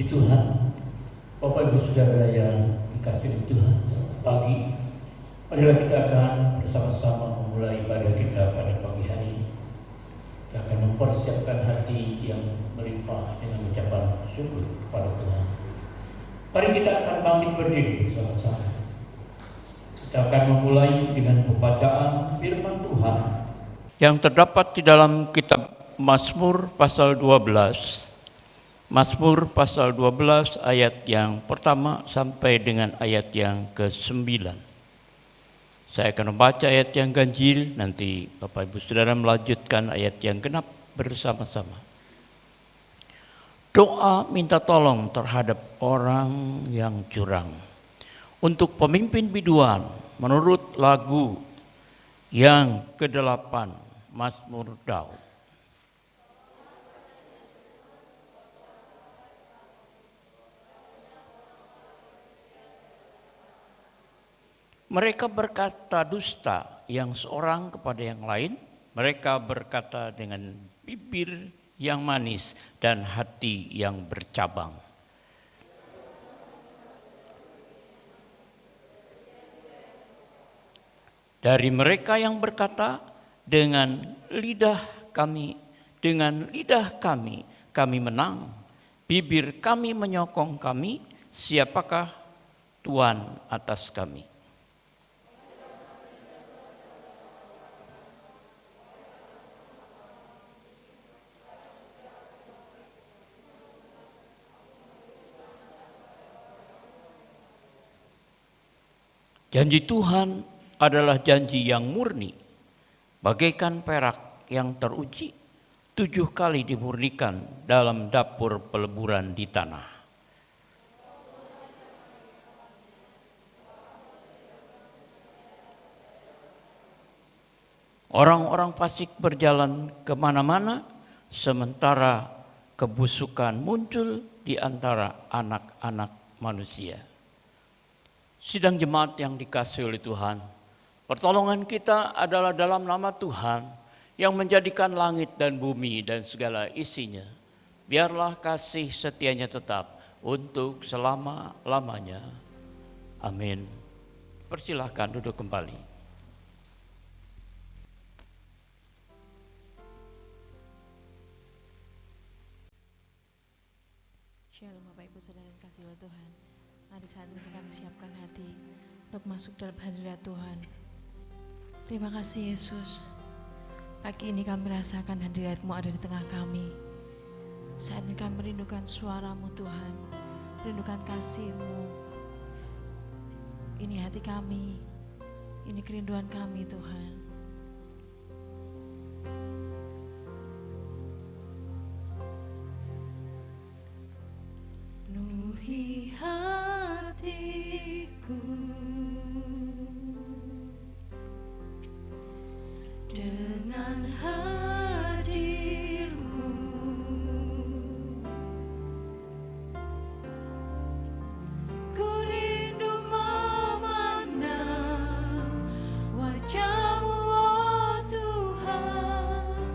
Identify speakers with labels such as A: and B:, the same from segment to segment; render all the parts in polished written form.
A: Puji Tuhan, Bapak Ibu Saudara yang dikasihi Tuhan, selamat pagi. Marilah kita akan bersama-sama memulai ibadah kita pada pagi hari ini. Kita akan mempersiapkan hati yang melimpah dengan ucapan syukur kepada Tuhan. Mari kita akan bangkit berdiri bersama-sama. Kita akan memulai dengan pembacaan firman Tuhan yang terdapat di dalam kitab Mazmur pasal 12. Mazmur pasal 12 ayat yang pertama sampai dengan ayat yang ke-9. Saya akan membaca ayat yang ganjil, nanti Bapak Ibu Saudara melanjutkan ayat yang genap bersama-sama. Doa minta tolong terhadap orang yang curang. Untuk pemimpin biduan menurut lagu yang ke-8 Mazmur Daud. Mereka berkata dusta yang seorang kepada yang lain. Mereka berkata dengan bibir yang manis dan hati yang bercabang. Dari mereka yang berkata dengan lidah kami menang. Bibir kami menyokong kami, siapakah Tuhan atas kami? Janji Tuhan adalah janji yang murni, bagaikan perak yang teruji, 7 kali dimurnikan dalam dapur peleburan di tanah. Orang-orang fasik berjalan kemana-mana, sementara kebusukan muncul di antara anak-anak manusia. Sidang jemaat yang dikasihi oleh Tuhan, pertolongan kita adalah dalam nama Tuhan yang menjadikan langit dan bumi dan segala isinya. Biarlah kasih setianya tetap untuk selama-lamanya. Amin. Persilahkan duduk kembali.
B: Shalom Bapak Ibu Saudara yang kasih oleh Tuhan. Mari saat ini kami siapkan hati untuk masuk dalam hadirat Tuhan. Terima kasih Yesus. Pagi ini kami rasakan hadirat-Mu ada di tengah kami. Saat ini kami merindukan suara-Mu Tuhan, merindukan kasih-Mu. Ini hati kami, ini kerinduan kami Tuhan. Penuhi hatiku dengan hadir-Mu, ku rindu memandang wajah-Mu oh Tuhan.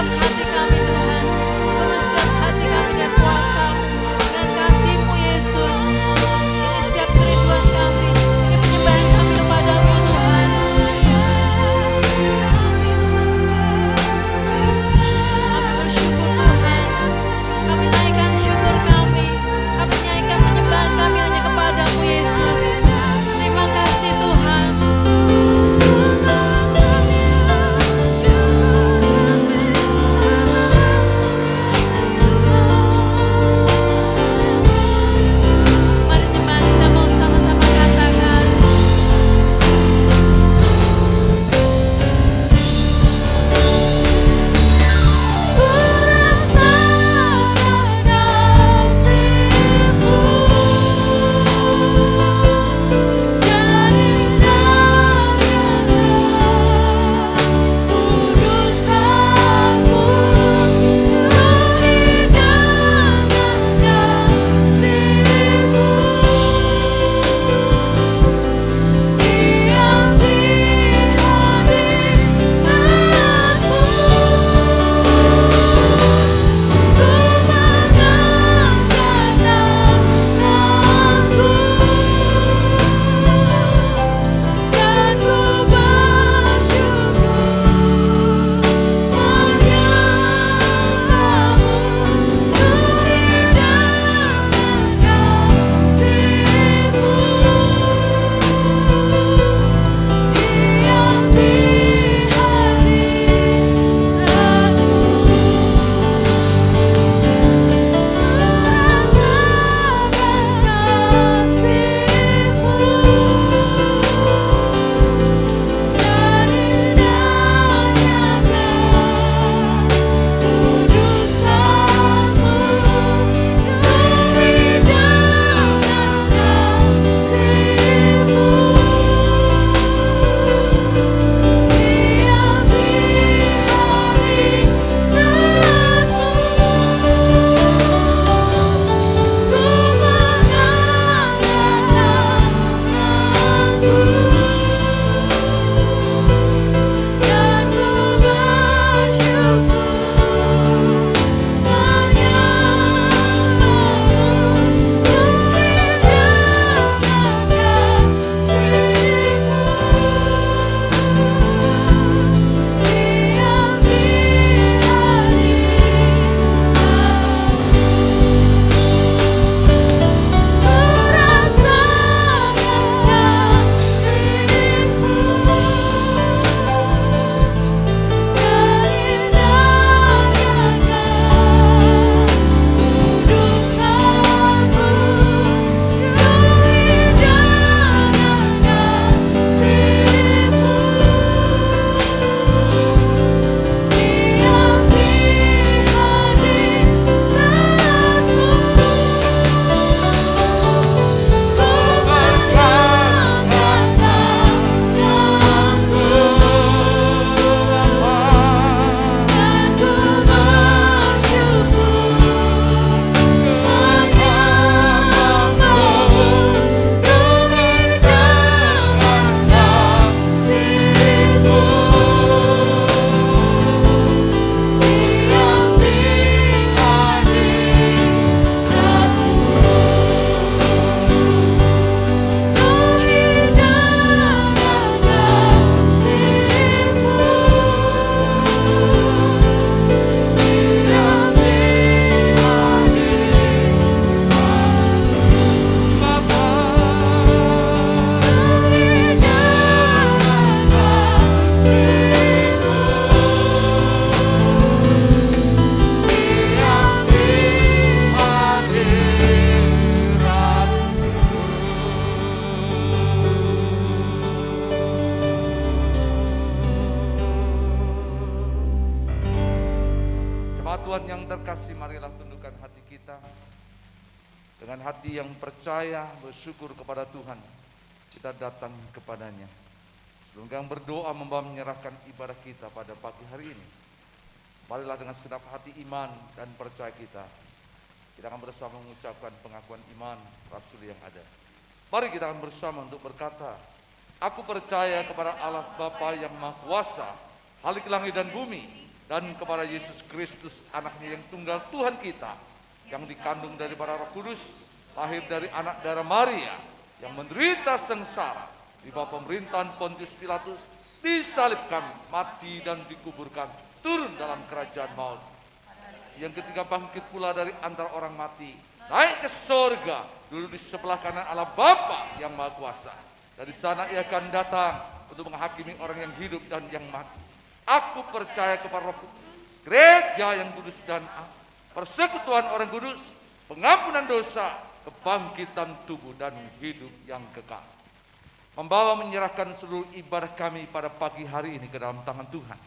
B: setiap hati kami Tuhan. Penuh setiap hati kami dengan kuasa-Mu, dengan kasih-Mu Yesus. Ini setiap kerinduan kami, ini penyembahan kami kepadamu Tuhan. Kami bersyukur Tuhan, kami naikkan syukur kami naikkan penyembahan kami hanya kepadamu Yesus. Terima kasih Tuhan. Mari jemaat kita mau sama-sama katakan,
C: Tuhan yang terkasih, marilah tundukkan hati kita dengan hati yang percaya, bersyukur kepada Tuhan. Kita datang kepadanya. Sebelum kami berdoa menyerahkan ibadah kita pada pagi hari ini, marilah dengan segenap hati iman dan percaya kita akan bersama mengucapkan pengakuan iman Rasul yang ada. Mari kita akan bersama untuk berkata, aku percaya kepada Allah Bapa yang Maha Kuasa, Khalik langit dan bumi, dan kepada Yesus Kristus, anaknya yang tunggal Tuhan kita, yang dikandung dari para Roh Kudus, lahir dari anak darah Maria, yang menderita sengsara di bawah pemerintahan Pontius Pilatus, disalibkan, mati dan dikuburkan, turun dalam kerajaan maut. Yang ketiga bangkit pula dari antara orang mati, naik ke sorga, duduk di sebelah kanan Allah Bapa yang Maha Kuasa. Dari sana ia akan datang untuk menghakimi orang yang hidup dan yang mati. Aku percaya kepada Roh Kudus, gereja yang kudus dan persekutuan orang kudus, pengampunan dosa, kebangkitan tubuh dan hidup yang kekal. Membawa menyerahkan seluruh ibadah kami pada pagi hari ini ke dalam tangan Tuhan.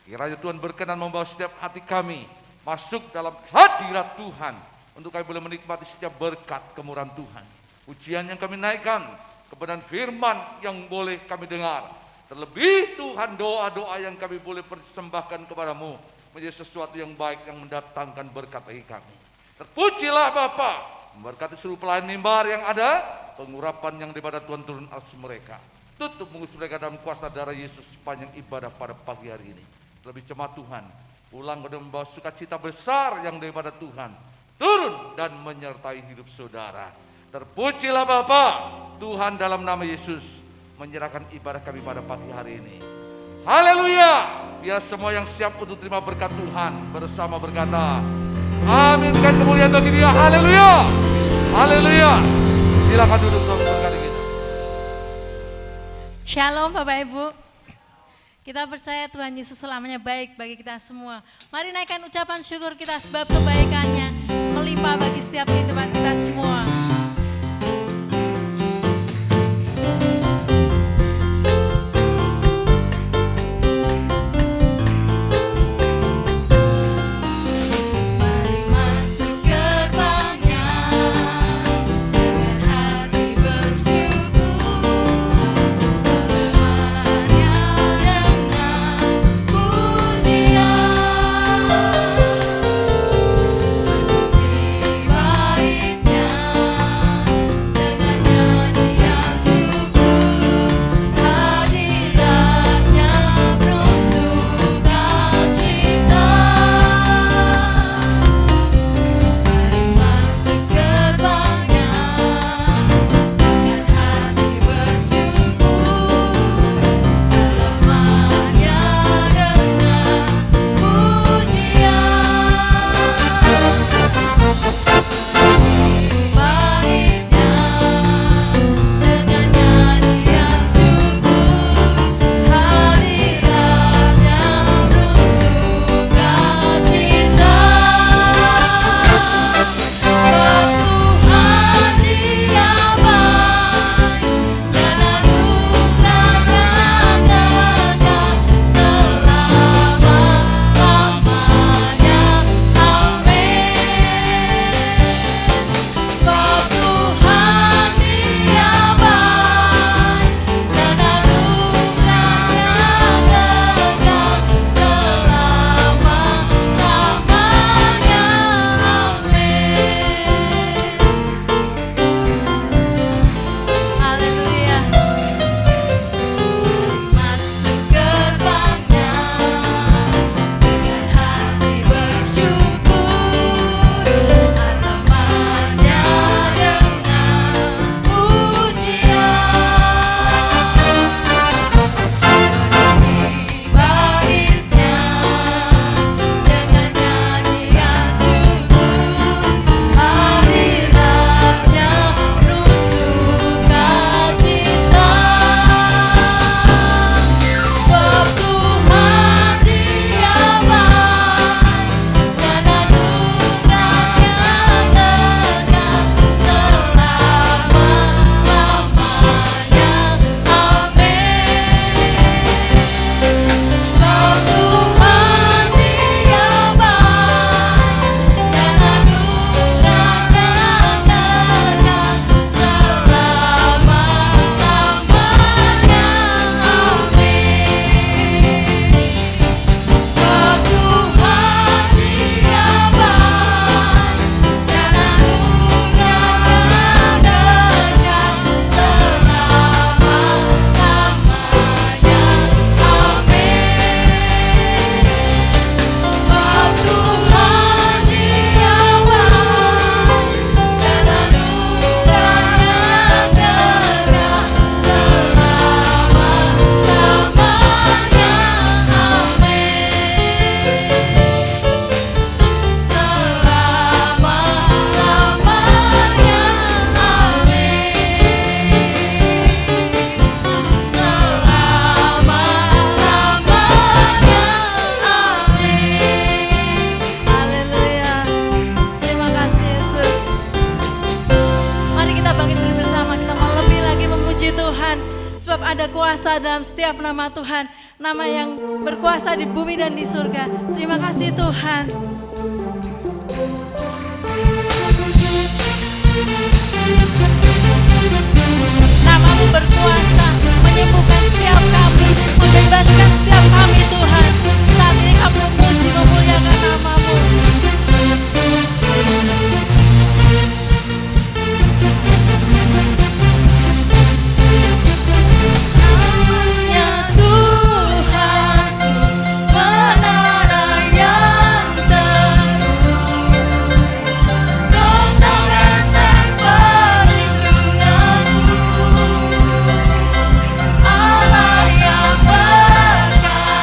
C: Kiranya Tuhan berkenan membawa setiap hati kami masuk dalam hadirat Tuhan, untuk kami boleh menikmati setiap berkat kemurahan Tuhan. Ujian yang kami naikkan, kebenaran firman yang boleh kami dengar, terlebih Tuhan doa-doa yang kami boleh persembahkan kepadamu, menjadi sesuatu yang baik yang mendatangkan berkat bagi kami. Terpujilah Bapa, memberkati seluruh pelayan mimbar yang ada, pengurapan yang daripada Tuhan turun atas mereka. Tutup mengurus mereka dalam kuasa darah Yesus sepanjang ibadah pada pagi hari ini. Lebih jemaat Tuhan, pulang dan membawa sukacita besar yang daripada Tuhan turun dan menyertai hidup saudara. Terpujilah Bapa, Tuhan dalam nama Yesus menyerahkan ibadah kami pada pagi hari ini. Haleluya. Biar semua yang siap untuk terima berkat Tuhan bersama berkata, amin. Kan kemuliaan bagi Dia. Haleluya. Haleluya. Silakan duduk untuk berkati kita.
B: Shalom Bapak Ibu. Kita percaya Tuhan Yesus selamanya baik bagi kita semua. Mari naikkan ucapan syukur kita sebab kebaikannya melimpah bagi setiap kehidupan kita semua.
D: Baiknya
B: ada kuasa dalam setiap nama Tuhan, nama yang berkuasa di bumi dan di surga. Terima kasih Tuhan. Namamu berkuasa menyembuhkan setiap kami, membebaskan setiap kami Tuhan. Saat ini kami memuji memuliakan namamu. Namanya Tuhan, menara yang teguh, tombak benteng perlindunganku, Allah yang berkata.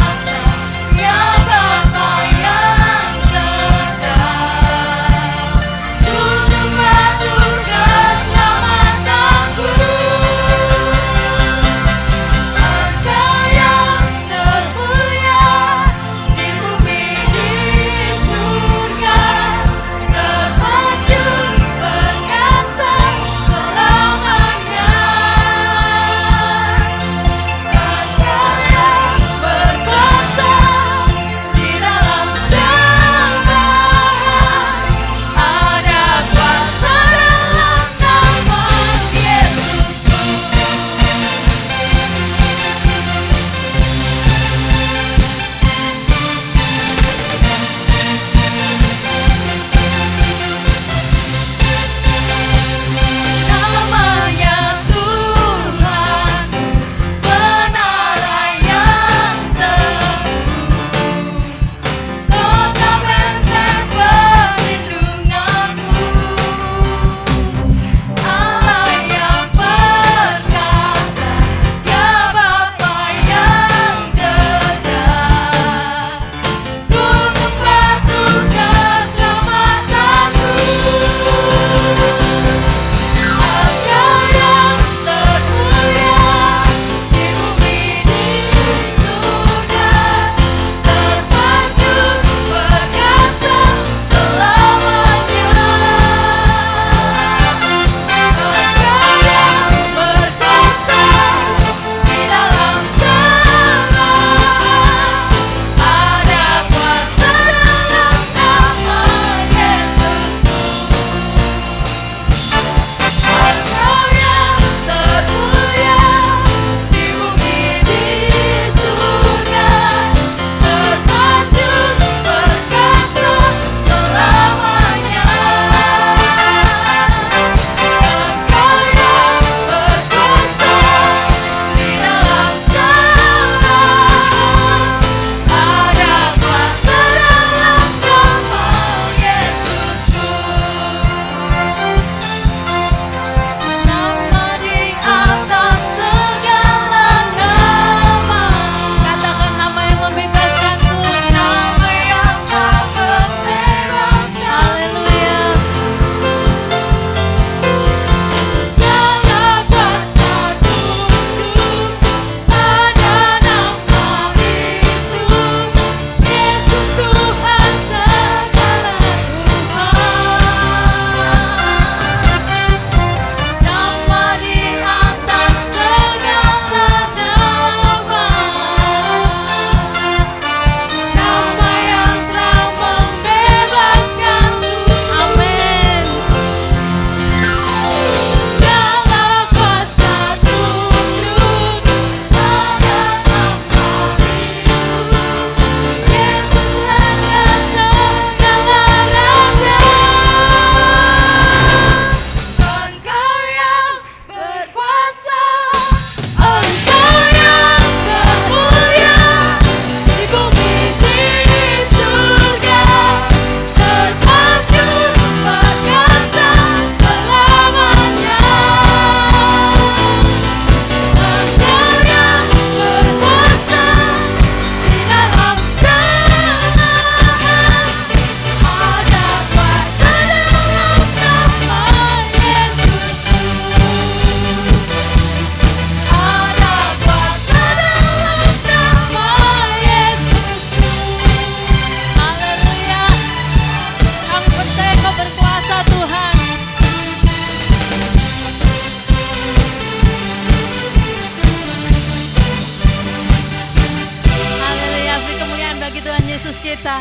B: kita.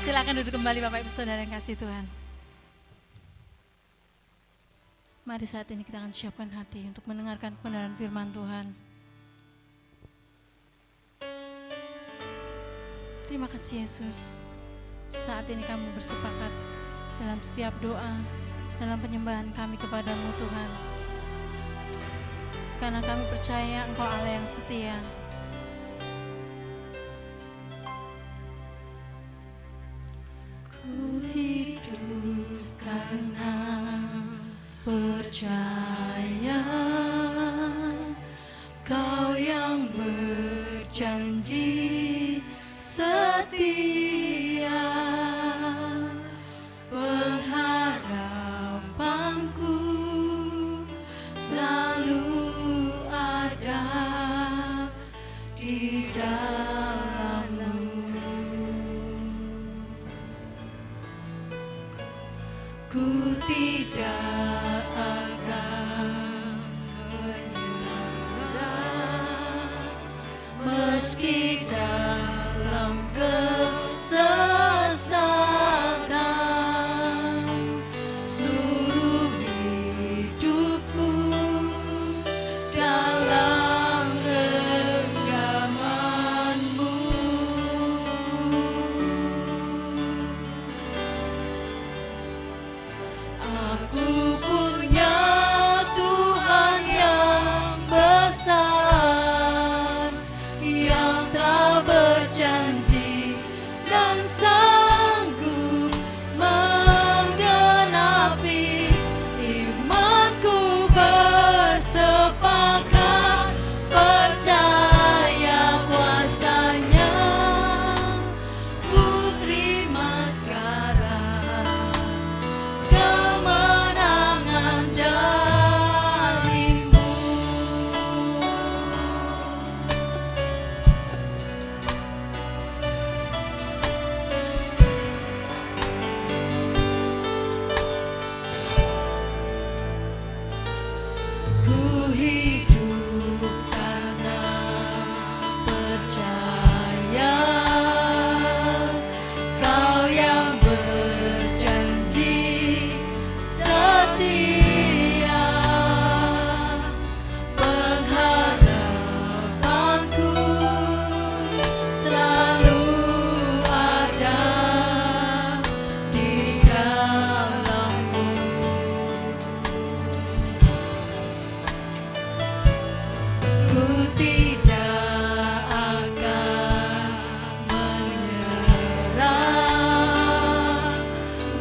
B: Silakan duduk kembali Bapak Ibu Saudara yang kasih Tuhan. Mari saat ini kita akan siapkan hati untuk mendengarkan kebenaran firman Tuhan. Terima kasih Yesus. Saat ini kami bersepakat dalam setiap doa, dalam penyembahan kami kepadamu Tuhan. Karena kami percaya Engkau Allah yang setia. Ku hidup karena percaya Kau yang berjanji setia, pengharapanku selalu ada di dalam-Mu. Ku tidak akan menyerah meski dalam kesesatan, suruh hidupku dalam renggaman-Mu. Aku punya Tuhan yang besar, yang tak berjanji dan sanggup menggenapi. Imanku bersepakat percaya kuasa-Nya. Ku terima sekarang kemenangan dari-Mu. Ku hidup karena percaya Kau yang berjanji setia, pengharapanku selalu ada di dalam-Mu. Ku tidak akan menyerah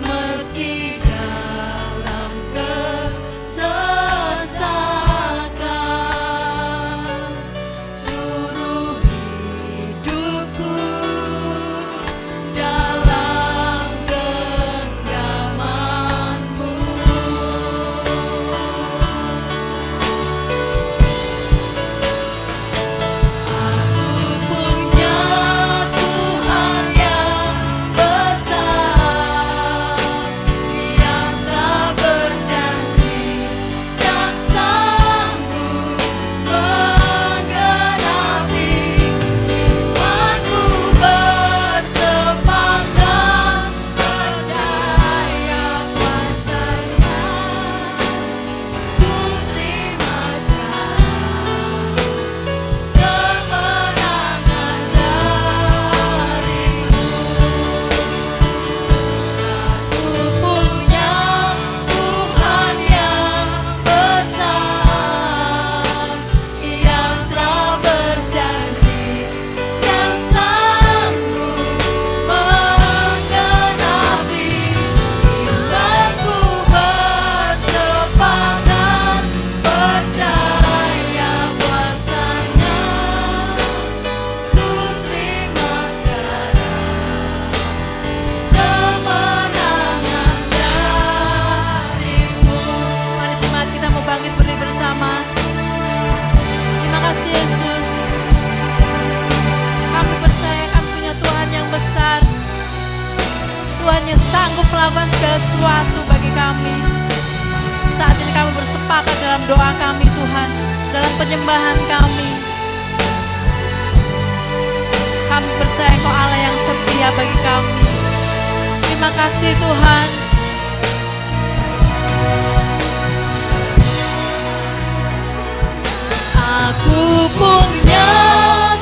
B: meski dalam kesesakan, suruh hidupku dalam genggaman-Mu. Aku punya Tuhan yang besar, yang tak berjanji dan sanggup menggenapi. Imanku bersepakat percaya kuasa-Nya. Ku terima sekarang kemenangan dari-Mu. Aku punya Tuhan yang besar, yang telah berjanji dan sanggup menggenapi. Imanku bersepakat percaya kuasa-Nya. Ku terima sekarang kemenangan dari-Mu. Mari jemaat kita mau bangkit berdiri bersama. Terima kasih Yesus. Kami percaya kami punya Tuhan yang besar. Tuhan yang sanggup melakukan segala sesuatu bagi kami. Saat ini kami bersepakat dalam doa kami Tuhan, dalam penyembahan kami. Kami percaya Engkau Allah yang setia bagi kami. Terima kasih Tuhan. Aku punya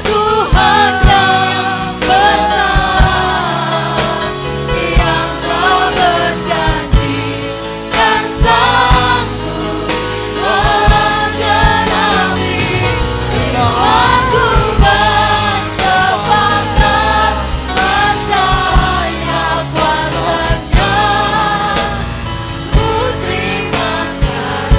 B: Tuhan yang besar, yang telah berjanji dan sanggup menggenapi. Aku bersepakat percaya kuasa-Nya, ku terima sekarang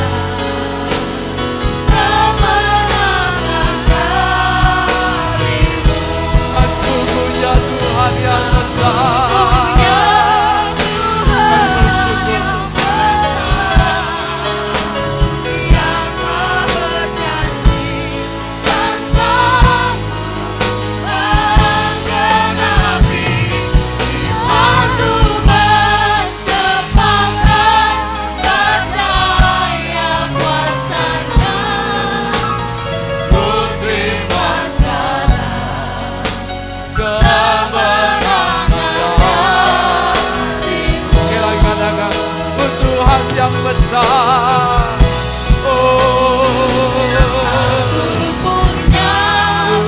B: kemenangan darimu.
C: Aku punya Tuhan yang besar.
B: Punya Tuhan yang besar, yang telah berjanji dan sanggup menggenapi. Aku bersepakat percaya kuasa-Nya, ku terima sekarang kemenangan darimu.
C: Sekali lagi katakan, ku Tuhan yang besar. Oh,
B: Aku punya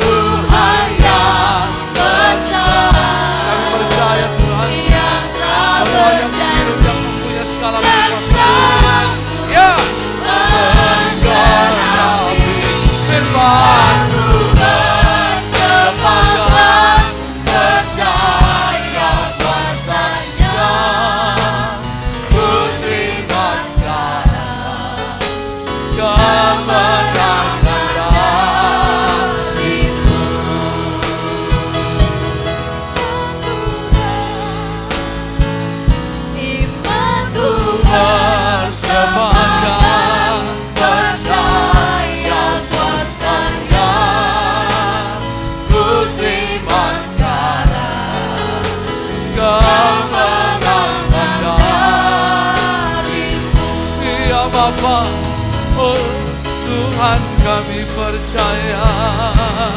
B: Tuhan yang besar,
C: kami percaya Tuhan,
B: yang telah
C: Allah yang hidup, yang
B: berjanji
C: mempunyai segala
B: dan
C: kuasa.
B: sanggup
C: Ya,
B: menggenapi.
C: firman
B: Aku bersepakat percaya kuasa-Nya, ku terima sekarang kemenangan darimu. Imanku bersepakat percaya kuasa-Nya, ku terima sekarang kemenangan darimu.
C: Ya Bapa, oh Tuhan kami percaya.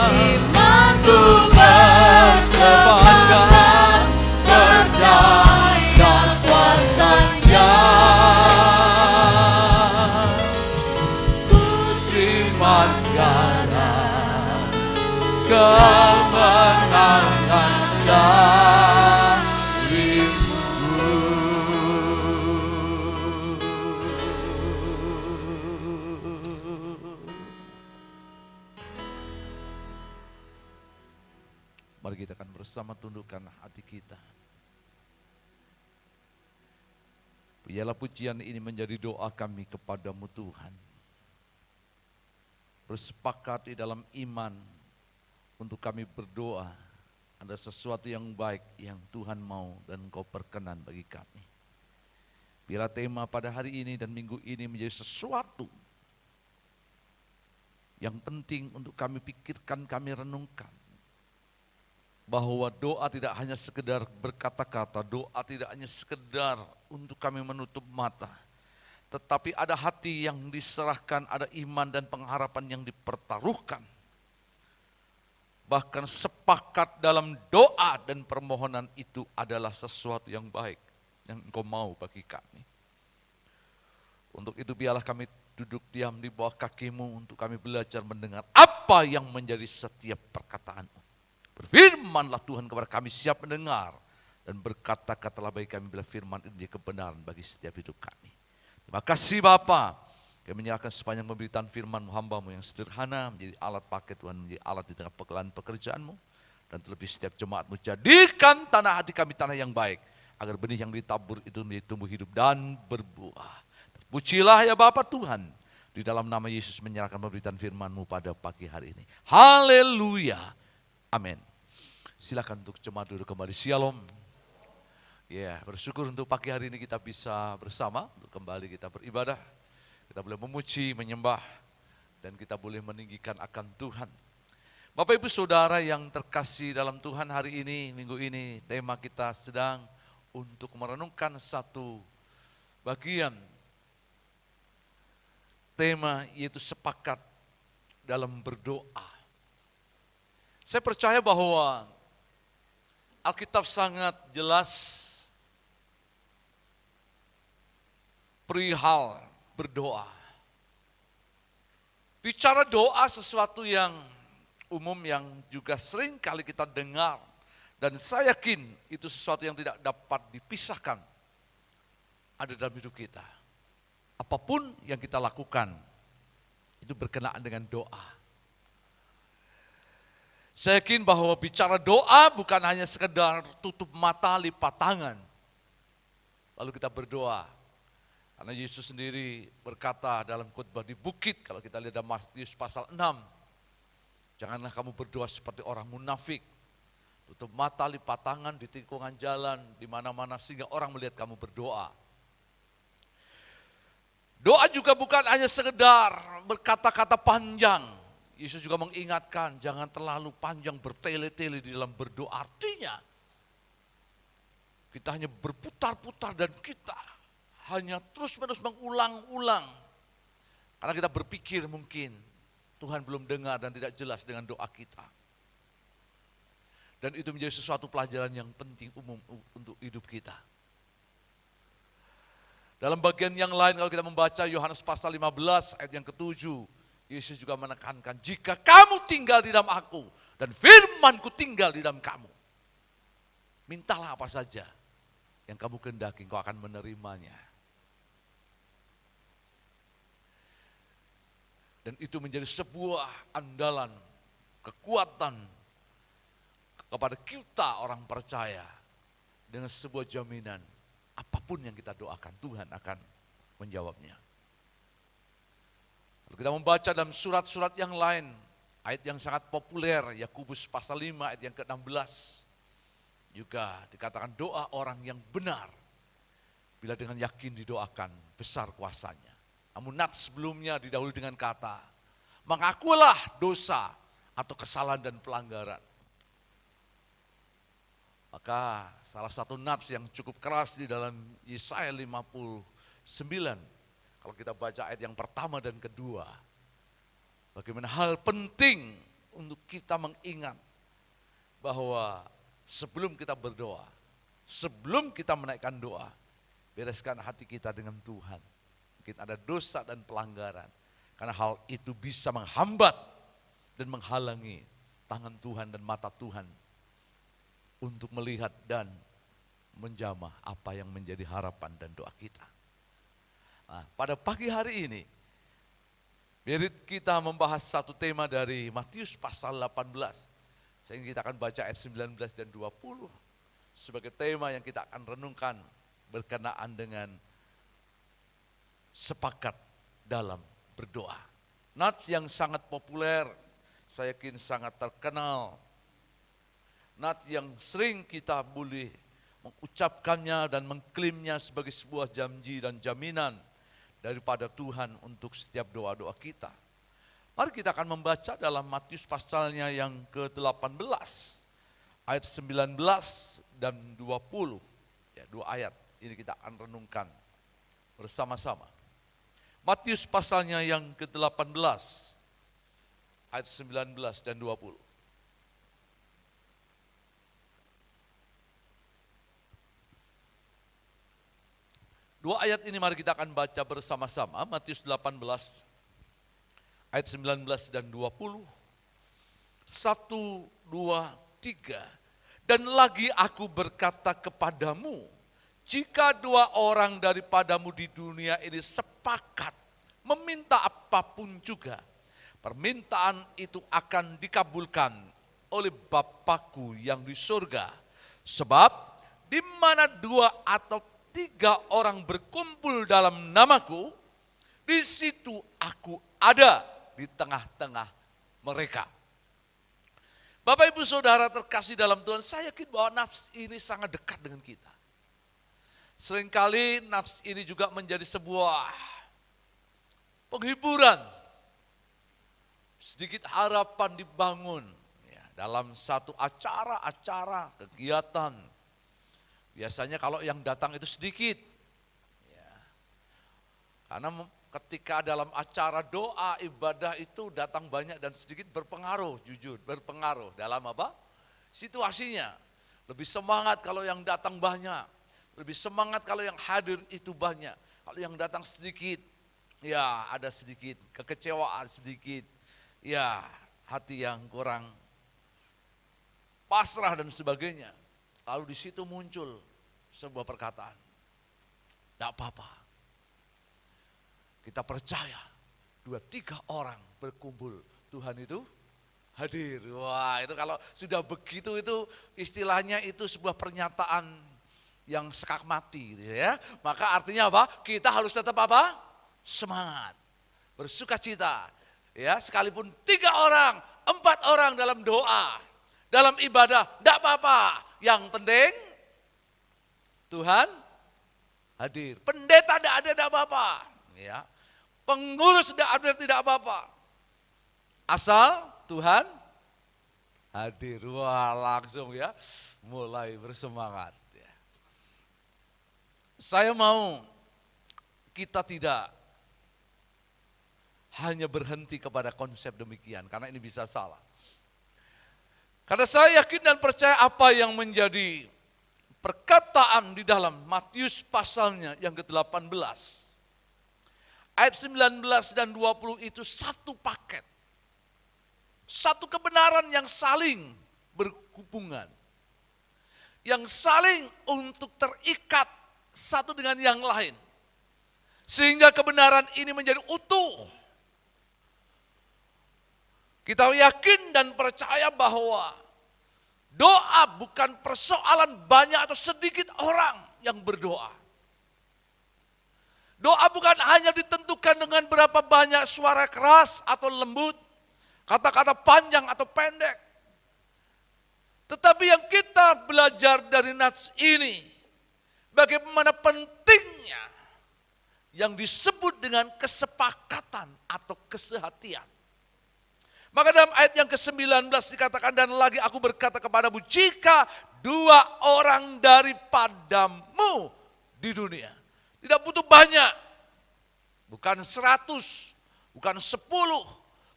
B: Imanku bersepakat percaya kuasa-Nya,
C: Ku terima sekarang kemenangan darimu. Mari kita akan bersama tundukkan hati kita. Biarlah pujian ini menjadi doa kami kepadamu Tuhan. Bersepakat di dalam iman untuk kami berdoa. Ada sesuatu yang baik yang Tuhan mau dan Engkau perkenan bagi kami. Biarlah tema pada hari ini dan minggu ini menjadi sesuatu yang penting untuk kami pikirkan, kami renungkan. Bahwa doa tidak hanya sekedar berkata-kata, doa tidak hanya sekedar untuk kami menutup mata. Tetapi ada hati yang diserahkan, ada iman dan pengharapan yang dipertaruhkan. Bahkan sepakat dalam doa dan permohonan itu adalah sesuatu yang baik yang Engkau mau bagi kami. Untuk itu biarlah kami duduk diam di bawah kaki-Mu untuk kami belajar mendengar apa yang menjadi setiap perkataan-Mu. Berfirmanlah Tuhan kepada kami, siap mendengar dan berkata-katalah bagi kami bila firman ini menjadi kebenaran bagi setiap hidup kami. Terima kasih Bapa. Kami menyerahkan sepanjang pemberitaan firman-Mu, hamba-Mu yang sederhana menjadi alat pakai Tuhan, menjadi alat di tengah pekerjaan-Mu. Dan terlebih setiap jemaat-Mu, jadikan tanah hati kami tanah yang baik, agar benih yang ditabur itu menjadi tumbuh hidup dan berbuah. Terpujilah ya Bapa Tuhan, di dalam nama Yesus menyerahkan pemberitaan firman-Mu pada pagi hari ini. Haleluya. Amin. Silakan untuk jemaat duduk kembali. Shalom. Ya, bersyukur untuk pagi hari ini kita bisa bersama untuk kembali kita beribadah. Kita boleh memuji, menyembah, dan kita boleh meninggikan akan Tuhan. Bapak Ibu Saudara yang terkasih dalam Tuhan, hari ini, minggu ini, tema kita sedang untuk merenungkan satu bagian tema, yaitu sepakat dalam berdoa. Saya percaya bahwa Alkitab sangat jelas perihal berdoa. Bicara doa sesuatu yang umum yang juga sering kali kita dengar. Dan saya yakin itu sesuatu yang tidak dapat dipisahkan ada dalam hidup kita. Apapun yang kita lakukan, itu berkenaan dengan doa. Saya yakin bahwa bicara doa bukan hanya sekedar tutup mata, lipat tangan. Lalu kita berdoa. Karena Yesus sendiri berkata dalam khotbah di bukit, kalau kita lihat dalam Matius pasal 6. Janganlah kamu berdoa seperti orang munafik. Tutup mata, lipat tangan di tikungan jalan, di mana-mana sehingga orang melihat kamu berdoa. Doa juga bukan hanya sekedar berkata-kata panjang. Yesus juga mengingatkan, jangan terlalu panjang bertele-tele di dalam berdoa. Artinya, kita hanya berputar-putar dan kita hanya terus-menerus mengulang-ulang. Karena kita berpikir mungkin Tuhan belum dengar dan tidak jelas dengan doa kita. Dan itu menjadi sesuatu pelajaran yang penting umum untuk hidup kita. Dalam bagian yang lain kalau kita membaca Yohanes pasal 15 ayat yang ke-7, Yesus juga menekankan, jika kamu tinggal di dalam aku dan firman-Ku tinggal di dalam kamu, mintalah apa saja yang kamu kehendaki, engkau akan menerimanya. Dan itu menjadi sebuah andalan, kekuatan kepada kita orang percaya dengan sebuah jaminan apapun yang kita doakan Tuhan akan menjawabnya. Kalau kita membaca dalam surat-surat yang lain, ayat yang sangat populer, Yakobus pasal 5 ayat yang ke-16, juga dikatakan doa orang yang benar, bila dengan yakin didoakan besar kuasanya. Namun nats sebelumnya didahului dengan kata, mengakuilah dosa atau kesalahan dan pelanggaran. Maka salah satu nats yang cukup keras di dalam Yesaya 59, kalau kita baca ayat yang pertama dan kedua, bagaimana hal penting untuk kita mengingat bahwa sebelum kita berdoa, sebelum kita menaikkan doa, bereskan hati kita dengan Tuhan. Mungkin ada dosa dan pelanggaran, karena hal itu bisa menghambat dan menghalangi tangan Tuhan dan mata Tuhan untuk melihat dan menjamah apa yang menjadi harapan dan doa kita. Nah, pada pagi hari ini, biar kita membahas satu tema dari Matius pasal 18. Sehingga kita akan baca ayat 19 dan 20 sebagai tema yang kita akan renungkan berkenaan dengan sepakat dalam berdoa. Nats yang sangat populer, saya yakin sangat terkenal. Nats yang sering kita boleh mengucapkannya dan mengklaimnya sebagai sebuah janji dan jaminan daripada Tuhan untuk setiap doa-doa kita. Mari kita akan membaca dalam Matius pasalnya yang ke-18, ayat 19 dan 20. Ya, 2 ayat ini kita akan renungkan bersama-sama. Matius pasalnya yang ke-18, ayat 19 dan 20. Dua ayat ini mari kita akan baca bersama-sama, Matius 18, ayat 19 dan 20. 1, 2, 3. Dan lagi aku berkata kepadamu, jika 2 orang daripadamu di dunia ini sepakat meminta apapun juga, permintaan itu akan dikabulkan oleh Bapakku yang di surga. Sebab di mana 2 atau 3 orang berkumpul dalam namaku, di situ aku ada di tengah-tengah mereka. Bapak Ibu Saudara terkasih dalam Tuhan, saya yakin bahwa nafs ini sangat dekat dengan kita. Seringkali nafs ini juga menjadi sebuah penghiburan. Sedikit harapan dibangun ya, dalam satu acara-acara, kegiatan. Biasanya kalau yang datang itu sedikit. Ya. Karena ketika dalam acara doa, ibadah itu datang banyak dan sedikit berpengaruh, jujur berpengaruh dalam apa? Situasinya. Lebih semangat kalau yang datang banyak. Lebih semangat kalau yang hadir itu banyak. Kalau yang datang sedikit, ya ada sedikit kekecewaan sedikit. Ya hati yang kurang pasrah dan sebagainya. Lalu di situ muncul sebuah perkataan. Tidak apa-apa. Kita percaya 2-3 orang berkumpul, Tuhan itu hadir. Wah, itu kalau sudah begitu itu istilahnya itu sebuah pernyataan yang sekak mati gitu ya. Maka artinya apa? Kita harus tetap apa? Semangat. Bersukacita. Ya, sekalipun 3 orang, 4 orang dalam doa, dalam ibadah, enggak apa-apa. Yang penting Tuhan hadir. Pendeta enggak ada, enggak apa-apa. Ya. Pengurus enggak ada, tidak apa-apa. Asal Tuhan hadir. Wah, langsung ya mulai bersemangat. Ya. Saya mau kita tidak hanya berhenti kepada konsep demikian, karena ini bisa salah. Karena saya yakin dan percaya apa yang menjadi perkataan di dalam Matius pasalnya yang ke-18. Ayat 19 dan 20 itu satu paket. Satu kebenaran yang saling berhubungan. Yang saling untuk terikat satu dengan yang lain. Sehingga kebenaran ini menjadi utuh. Kita yakin dan percaya bahwa doa bukan persoalan banyak atau sedikit orang yang berdoa. Doa bukan hanya ditentukan dengan berapa banyak suara keras atau lembut, kata-kata panjang atau pendek. Tetapi yang kita belajar dari nats ini, bagaimana pentingnya yang disebut dengan kesepakatan atau kesehatian. Maka dalam ayat yang ke-19 dikatakan, dan lagi aku berkata kepadamu, jika 2 orang daripadamu di dunia. Tidak butuh banyak, bukan 100, bukan 10,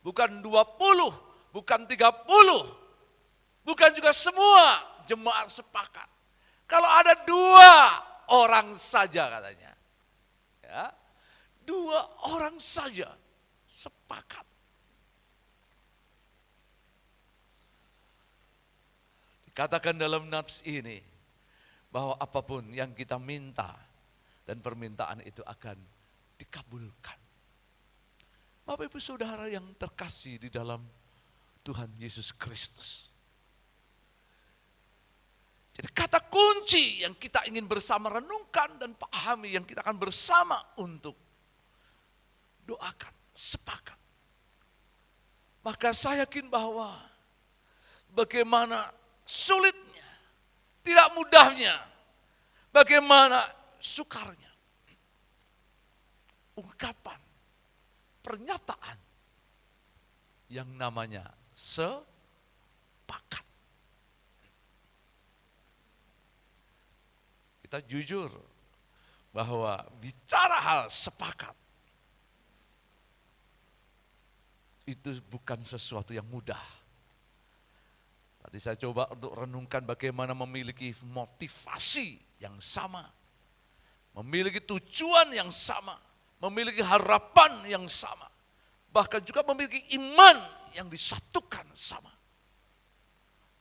C: bukan 20, bukan 30, bukan juga semua jemaat sepakat. Kalau ada 2 orang saja katanya, ya, 2 orang saja sepakat. Dikatakan dalam nats ini bahwa apapun yang kita minta dan permintaan itu akan dikabulkan. Bapak Ibu Saudara yang terkasih di dalam Tuhan Yesus Kristus. Jadi kata kunci yang kita ingin bersama renungkan dan pahami, yang kita akan bersama untuk doakan, sepakat. Maka saya yakin bahwa bagaimana sulitnya, tidak mudahnya, bagaimana sukarnya, ungkapan, pernyataan yang namanya sepakat. Kita jujur bahwa bicara hal sepakat itu bukan sesuatu yang mudah. Tadi saya coba untuk renungkan bagaimana memiliki motivasi yang sama, memiliki tujuan yang sama, memiliki harapan yang sama, bahkan juga memiliki iman yang disatukan sama.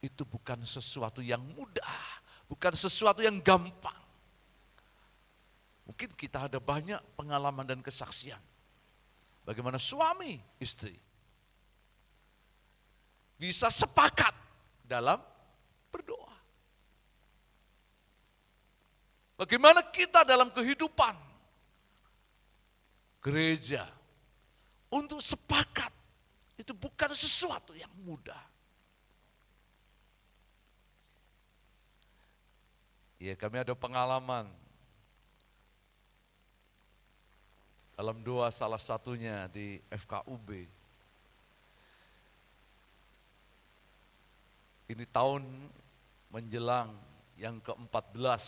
C: Itu bukan sesuatu yang mudah, bukan sesuatu yang gampang. Mungkin kita ada banyak pengalaman dan kesaksian. Bagaimana suami, istri bisa sepakat dalam berdoa. Bagaimana kita dalam kehidupan gereja untuk sepakat, itu bukan sesuatu yang mudah. Ya, kami ada pengalaman dalam doa, salah satunya di FKUB. Ini tahun menjelang yang ke-14,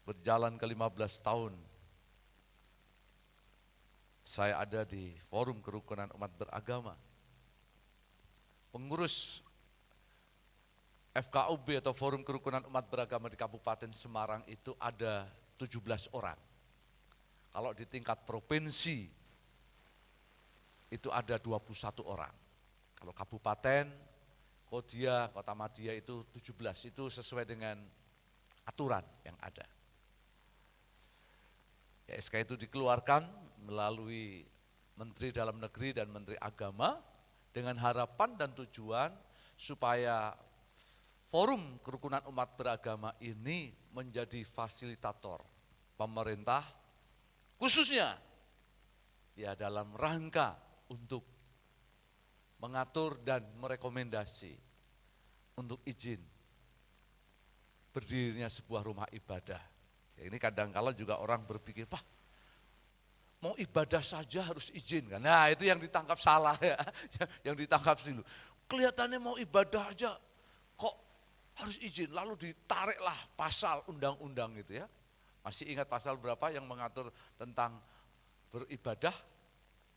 C: berjalan ke 15 tahun. Saya ada di Forum Kerukunan Umat Beragama. Pengurus FKUB atau Forum Kerukunan Umat Beragama di Kabupaten Semarang itu ada 17 orang. Kalau di tingkat provinsi itu ada 21 orang. Kalau kabupaten, Kodia, Kota Madia itu 17, itu sesuai dengan aturan yang ada. Ya, SK itu dikeluarkan melalui Menteri Dalam Negeri dan Menteri Agama dengan harapan dan tujuan supaya Forum Kerukunan Umat Beragama ini menjadi fasilitator pemerintah khususnya ya dalam rangka untuk mengatur dan merekomendasi untuk izin berdirinya sebuah rumah ibadah. Ya, ini kadang-kala juga orang berpikir, Pak, mau ibadah saja harus izin kan? Nah itu yang ditangkap salah ya, yang ditangkap dulu. Kelihatannya mau ibadah aja kok harus izin, lalu ditariklah pasal undang-undang gitu ya. Masih ingat pasal berapa yang mengatur tentang beribadah?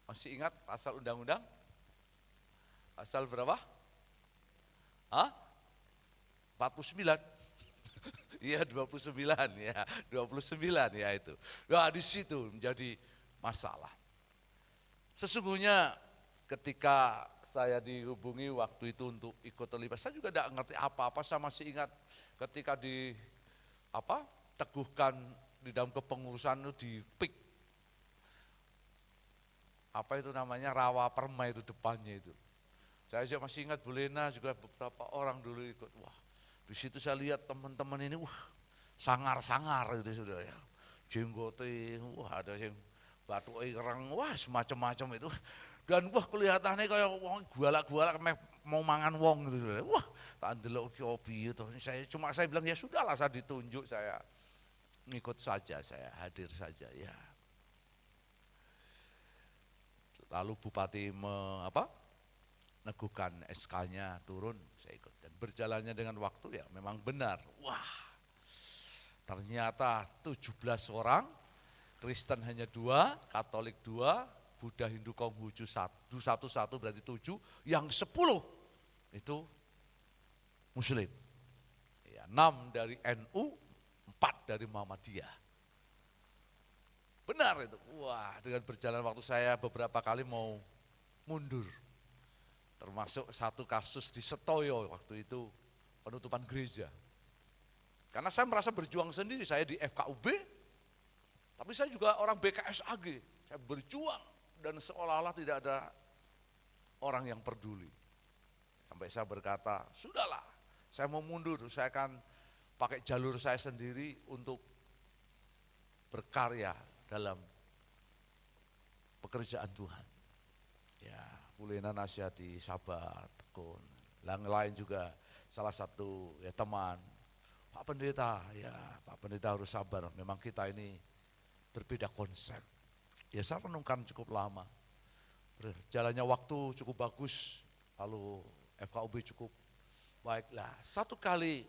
C: Masih ingat pasal undang-undang? Pasal berapa? 49. Iya 29 ya, 29 ya itu. Nah di situ menjadi masalah. Sesungguhnya ketika saya dihubungi waktu itu untuk ikut terlibat, saya juga tidak ngerti apa-apa. Saya masih ingat ketika teguhkan di dalam kepengurusan itu di PIK. Apa itu namanya, rawa permai itu depannya itu. Saya juga masih ingat Bu Lena juga beberapa orang dulu ikut. Wah, di situ saya lihat teman-teman ini, sangar-sangar gitu sudah ya. Jenggote, ada yang batu ireng, semacam-macam itu. Dan kelihatannya kayak wong gualak-gualak mau mangan wong gitu. Tak ndelok ki opi itu. Saya bilang ya sudahlah, saya ditunjuk, saya ngikut saja, saya hadir saja ya. Lalu Bupati neguhkan SK-nya turun, saya ikut. Dan berjalannya dengan waktu ya memang benar. Ternyata 17 orang, Kristen hanya 2, Katolik 2, Buddha Hindu Konghucu 1 berarti 7, yang 10 itu Muslim. Ya, 6 dari NU, 4 dari Muhammadiyah. Benar itu. Dengan berjalan waktu saya beberapa kali mau mundur. Termasuk satu kasus di Setoyo waktu itu, penutupan gereja. Karena saya merasa berjuang sendiri, saya di FKUB, tapi saya juga orang BKSAG. Saya berjuang dan seolah-olah tidak ada orang yang peduli. Sampai saya berkata, sudahlah, saya mau mundur, saya akan pakai jalur saya sendiri untuk berkarya dalam pekerjaan Tuhan. Ya, Bu Lena nasihati, sabar, tekun. Yang lain juga salah satu ya teman, Pak Pendeta, ya Pak Pendeta harus sabar, memang kita ini berbeda konsep. Ya saya renungkan cukup lama, jalannya waktu cukup bagus, lalu FKUB cukup baiklah. Satu kali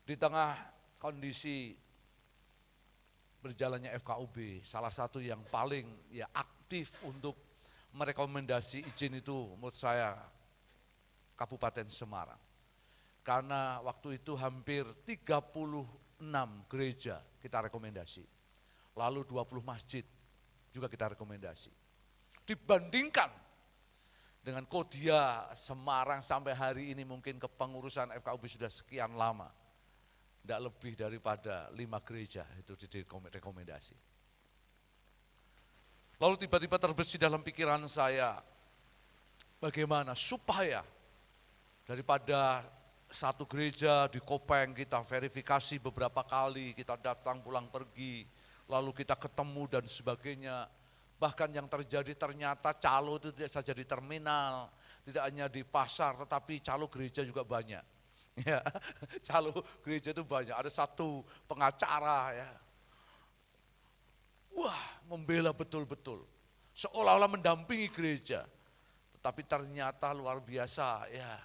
C: di tengah kondisi berjalannya FKUB, salah satu yang paling ya aktif untuk merekomendasi izin itu menurut saya Kabupaten Semarang. Karena waktu itu hampir 36 gereja kita rekomendasi. Lalu 20 masjid juga kita rekomendasi. Dibandingkan dengan Kodia Semarang sampai hari ini mungkin kepengurusan FKUB sudah sekian lama. Tidak lebih daripada 5 gereja itu direkomendasi. Lalu tiba-tiba terbesit dalam pikiran saya, bagaimana supaya daripada satu gereja di Kopeng kita verifikasi beberapa kali, kita datang pulang pergi, lalu kita ketemu dan sebagainya. Bahkan yang terjadi ternyata calo itu tidak saja di terminal, tidak hanya di pasar, tetapi calo gereja juga banyak. Ya, calo gereja itu banyak, ada satu pengacara ya. Membela betul-betul, seolah-olah mendampingi gereja. Tetapi ternyata luar biasa ya,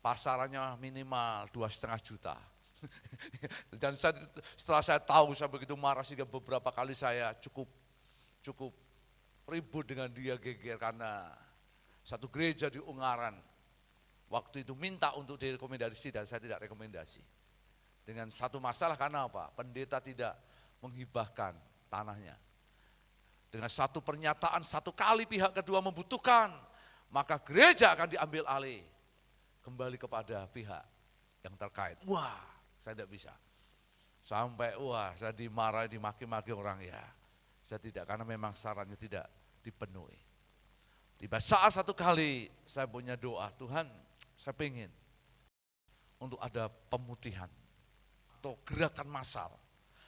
C: pasarannya minimal 2,5 juta. Dan setelah saya tahu, saya begitu marah sehingga beberapa kali saya cukup ribut dengan dia, geger karena satu gereja di Ungaran waktu itu minta untuk direkomendasi dan saya tidak rekomendasi. Dengan satu masalah karena apa? Pendeta tidak menghibahkan tanahnya. Dengan satu pernyataan, satu kali pihak kedua membutuhkan, maka gereja akan diambil alih. Kembali kepada pihak yang terkait. Wah, saya tidak bisa. Sampai saya dimarahi, dimaki-maki orang ya. Saya tidak, karena memang syaratnya tidak dipenuhi. Tiba saat satu kali saya punya doa, Tuhan saya pengen untuk ada pemutihan atau gerakan massal.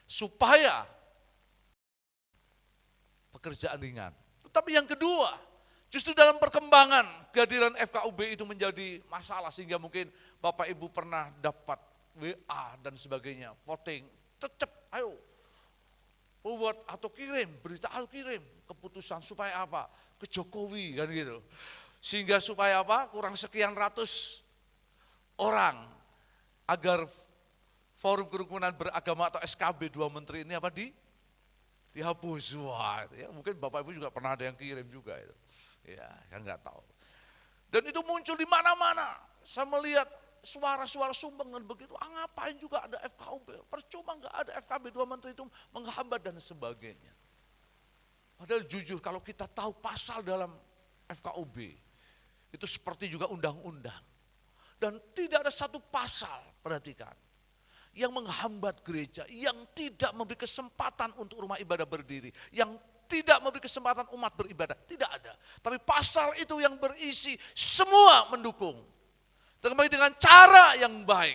C: Supaya pekerjaan ringan. Tetapi yang kedua, justru dalam perkembangan kehadiran FKUB itu menjadi masalah sehingga mungkin Bapak Ibu pernah dapat WA dan sebagainya, voting, tetap ayo buat atau kirim, berita atau kirim keputusan supaya apa? Ke Jokowi kan gitu. Sehingga supaya apa? Kurang sekian ratus orang agar Forum Kerukunan Beragama atau SKB 2 menteri ini apa dihapus. Wah, itu ya, mungkin Bapak Ibu juga pernah ada yang kirim juga itu. Ya, kan nggak tahu. Dan itu muncul di mana-mana. Saya melihat suara-suara sumbang dan begitu. Ngapain juga ada FKUB? Percuma nggak ada FKB 2 menteri itu menghambat dan sebagainya. Padahal jujur kalau kita tahu pasal dalam FKUB itu seperti juga undang-undang. Dan tidak ada satu pasal, perhatikan, yang menghambat gereja, yang tidak memberi kesempatan untuk rumah ibadah berdiri, yang tidak memberi kesempatan umat beribadah, tidak ada. Tapi pasal itu yang berisi semua mendukung. Dengan cara yang baik,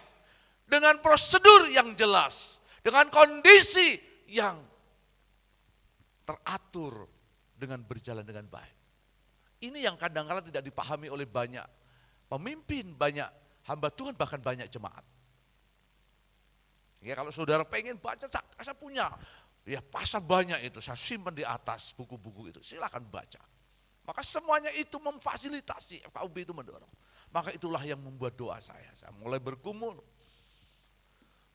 C: dengan prosedur yang jelas, dengan kondisi yang teratur dengan berjalan dengan baik. Ini yang kadang-kadang tidak dipahami oleh banyak pemimpin, banyak hamba Tuhan, bahkan banyak jemaat. Ya kalau saudara pengen baca, saya punya. Ya pasal banyak itu, saya simpan di atas buku-buku itu, silakan baca. Maka semuanya itu memfasilitasi, FKUB itu mendorong. Maka itulah yang membuat doa saya mulai bergumul.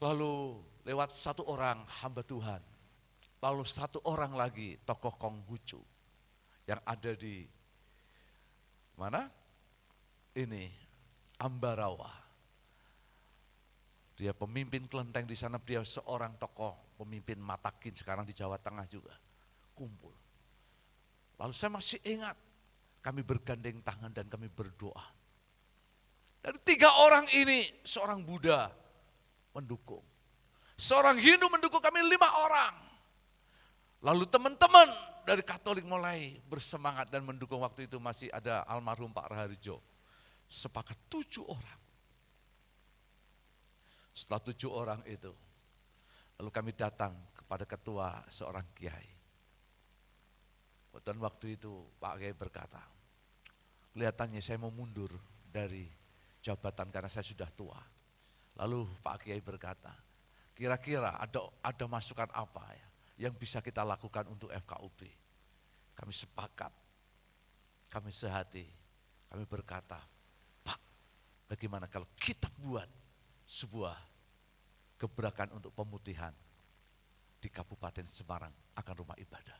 C: Lalu lewat satu orang hamba Tuhan, lalu satu orang lagi tokoh Konghucu yang ada di mana? Ini Ambarawa. Dia pemimpin kelenteng di sana, dia seorang tokoh pemimpin Matakin sekarang di Jawa Tengah juga. Kumpul. Lalu saya masih ingat, kami bergandeng tangan dan kami berdoa. Dari 3 orang ini, seorang Buddha mendukung. Seorang Hindu mendukung, kami 5 orang. Lalu teman-teman dari Katolik mulai bersemangat dan mendukung. Waktu itu masih ada almarhum Pak Raharjo. Sepakat 7 orang. Setelah 7 orang itu, lalu kami datang kepada ketua seorang kiai. Dan waktu itu Pak Kiai berkata, kelihatannya saya mau mundur dari jabatan karena saya sudah tua. Lalu Pak Kiai berkata, kira-kira ada masukan apa ya yang bisa kita lakukan untuk FKUB? Kami sepakat, kami sehati, kami berkata, Pak, bagaimana kalau kita buat sebuah gebrakan untuk pemutihan di Kabupaten Semarang akan rumah ibadah.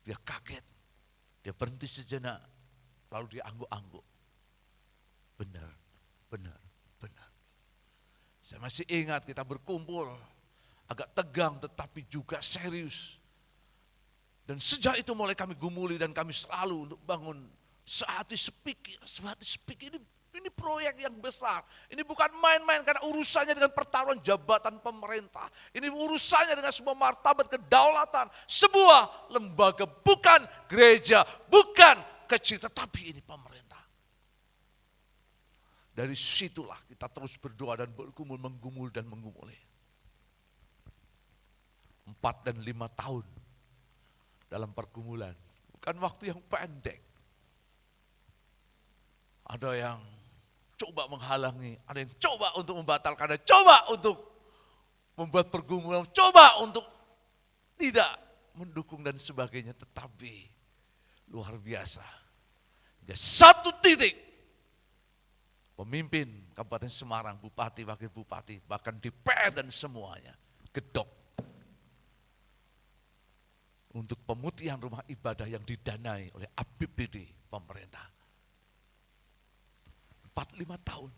C: Dia kaget, dia berhenti sejenak, lalu dia angguk-angguk. Benar. Saya masih ingat kita berkumpul, agak tegang tetapi juga serius. Dan sejak itu mulai kami gumuli dan kami selalu untuk bangun sehati sepikir ini proyek yang besar. Ini bukan main-main karena urusannya dengan pertaruhan jabatan pemerintah. Ini urusannya dengan sebuah martabat kedaulatan. Sebuah lembaga, bukan gereja, bukan kecil, tetapi ini pemerintah. Dari situlah kita terus berdoa dan bergumul, menggumul dan menggumuli. 4 dan 5 tahun dalam pergumulan. Bukan waktu yang pendek. Ada yang coba menghalangi, ada yang coba untuk membatalkan, ada coba untuk membuat pergumulan, coba untuk tidak mendukung dan sebagainya. Tetapi luar biasa. Ya, satu titik pemimpin Kabupaten Semarang, bupati, wakil bupati, bahkan DPR dan semuanya gedok untuk pemutihan rumah ibadah yang didanai oleh APBD pemerintah. 4-5 tahun.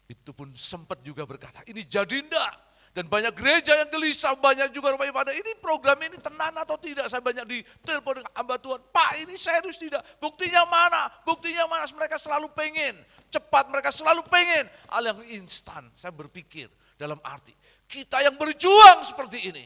C: Itu pun sempat juga berkata, ini jadi enggak? Dan banyak gereja yang gelisah, banyak juga rumah ibadah, ini program ini tenan atau tidak? Saya banyak ditelepon dengan hamba Tuhan, Pak ini serius tidak? Buktinya mana? Buktinya mana? Mereka selalu pengen, cepat mereka selalu pengen. Hal yang instan, saya berpikir dalam arti, kita yang berjuang seperti ini.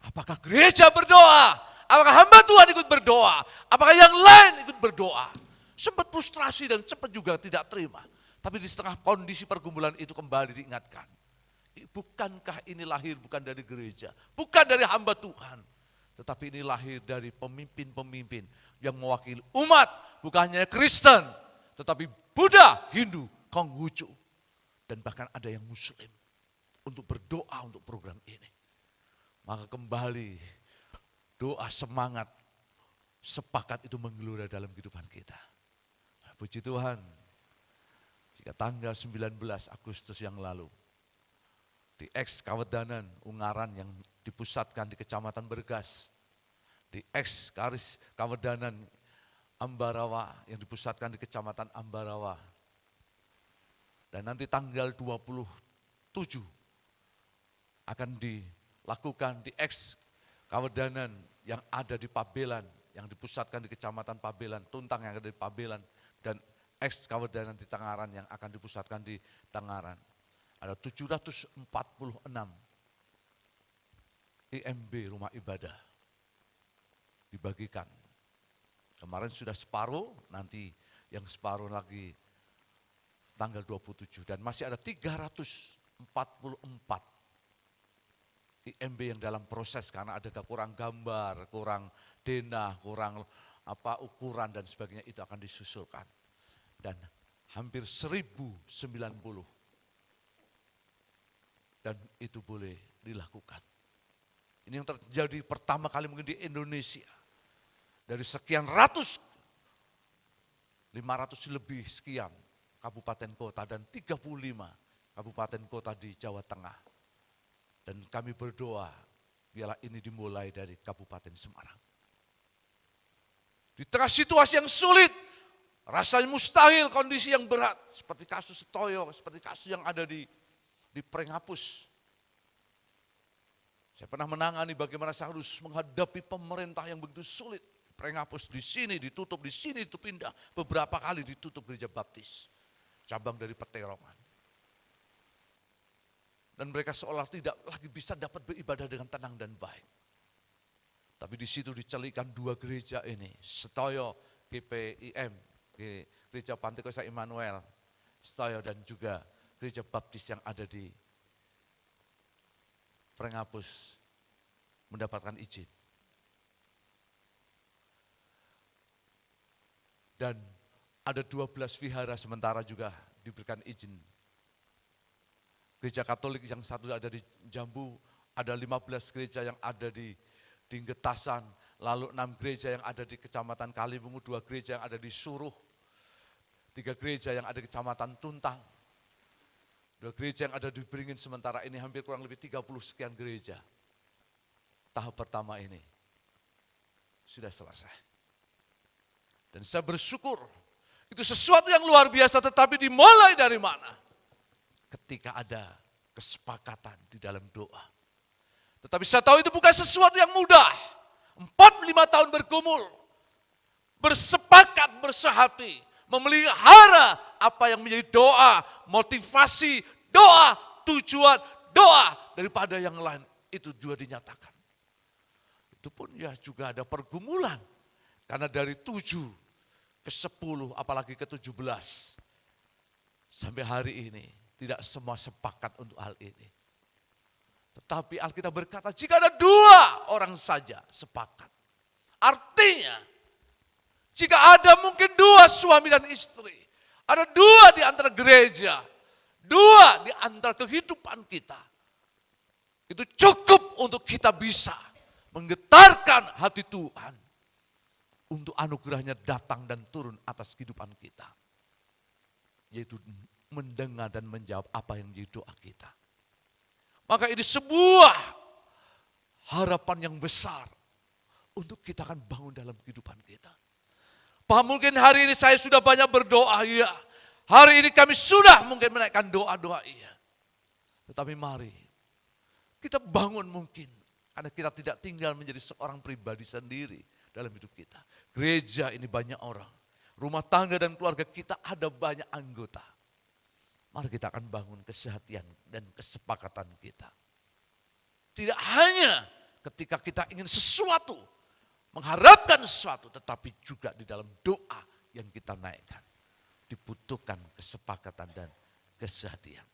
C: Apakah gereja berdoa? Apakah hamba Tuhan ikut berdoa? Apakah yang lain ikut berdoa? Sempat frustrasi dan cepat juga tidak terima. Tapi di setengah kondisi pergumulan itu kembali diingatkan. Bukankah ini lahir bukan dari gereja, bukan dari hamba Tuhan, tetapi ini lahir dari pemimpin-pemimpin yang mewakili umat, bukan hanya Kristen, tetapi Buddha, Hindu, Konghucu, dan bahkan ada yang Muslim untuk berdoa untuk program ini. Maka kembali doa semangat, sepakat itu menggelora dalam kehidupan kita. Puji Tuhan, jika tanggal 19 Agustus yang lalu, di Eks Kawedanan, Ungaran yang dipusatkan di Kecamatan Bergas, di Eks Kawedanan, Ambarawa yang dipusatkan di Kecamatan Ambarawa, dan nanti tanggal 27 akan dilakukan di Eks Kawedanan yang ada di Pabelan, yang dipusatkan di Kecamatan Pabelan, Tuntang yang ada di Pabelan, dan Eks Kawedanan di Tangaran yang akan dipusatkan di Tangaran. Ada 746 IMB rumah ibadah dibagikan. Kemarin sudah separuh, nanti yang separuh lagi tanggal 27. Dan masih ada 344 IMB yang dalam proses karena ada kurang gambar, kurang denah, kurang ukuran dan sebagainya, itu akan disusulkan. Dan hampir 1090. Dan itu boleh dilakukan. Ini yang terjadi pertama kali mungkin di Indonesia. Dari sekian ratus, 500 lebih sekian kabupaten kota dan 35 kabupaten kota di Jawa Tengah. Dan kami berdoa, biarlah ini dimulai dari Kabupaten Semarang. Di tengah situasi yang sulit, rasanya mustahil, kondisi yang berat, seperti kasus Setoyo, seperti kasus yang ada di Prenghapus. Saya pernah menangani bagaimana saya harus menghadapi pemerintah yang begitu sulit. Prenghapus di sini ditutup, di sini itu pindah. Beberapa kali ditutup gereja baptis, cabang dari Peterongan. Dan mereka seolah tidak lagi bisa dapat beribadah dengan tenang dan baik. Tapi di situ dicelikan dua gereja ini, Setoyo GPIM, Gereja Pantekosta Immanuel, Setoyo, dan juga Gereja Baptis yang ada di Prenghapus mendapatkan izin. Dan ada 12 vihara sementara juga diberikan izin. Gereja Katolik yang satu ada di Jambu, ada 15 gereja yang ada di Getasan, lalu 6 gereja yang ada di Kecamatan Kaliwungu, 2 gereja yang ada di Suruh, 3 gereja yang ada di Kecamatan Tuntang, 2 gereja yang ada di Beringin. Sementara ini hampir kurang lebih 30 sekian gereja. Tahap pertama ini sudah selesai. Dan saya bersyukur, itu sesuatu yang luar biasa, tetapi dimulai dari mana? Ketika ada kesepakatan di dalam doa. Tetapi saya tahu itu bukan sesuatu yang mudah. 4-5 tahun bergumul, bersepakat, bersehati, memelihara apa yang menjadi doa, motivasi doa, tujuan doa daripada yang lain, itu juga dinyatakan. Itu pun ya juga ada pergumulan, karena dari 7 ke 10, apalagi ke 17, sampai hari ini tidak semua sepakat untuk hal ini. Tetapi Alkitab berkata, jika ada 2 orang saja sepakat. Artinya, jika ada mungkin 2 suami dan istri, ada 2 di antara gereja, 2 di antara kehidupan kita, itu cukup untuk kita bisa menggetarkan hati Tuhan untuk anugerahnya datang dan turun atas kehidupan kita. Yaitu mendengar dan menjawab apa yang menjadi doa kita. Maka ini sebuah harapan yang besar untuk kita akan bangun dalam kehidupan kita. Mungkin hari ini saya sudah banyak berdoa, ya. Hari ini kami sudah mungkin menaikkan doa-doa iya. Tetapi mari kita bangun mungkin. Karena kita tidak tinggal menjadi seorang pribadi sendiri dalam hidup kita. Gereja ini banyak orang. Rumah tangga dan keluarga kita ada banyak anggota. Mari kita akan bangun kesehatian dan kesepakatan kita. Tidak hanya ketika kita ingin sesuatu, mengharapkan sesuatu, tetapi juga di dalam doa yang kita naikkan. Dibutuhkan kesepakatan dan kesehatian.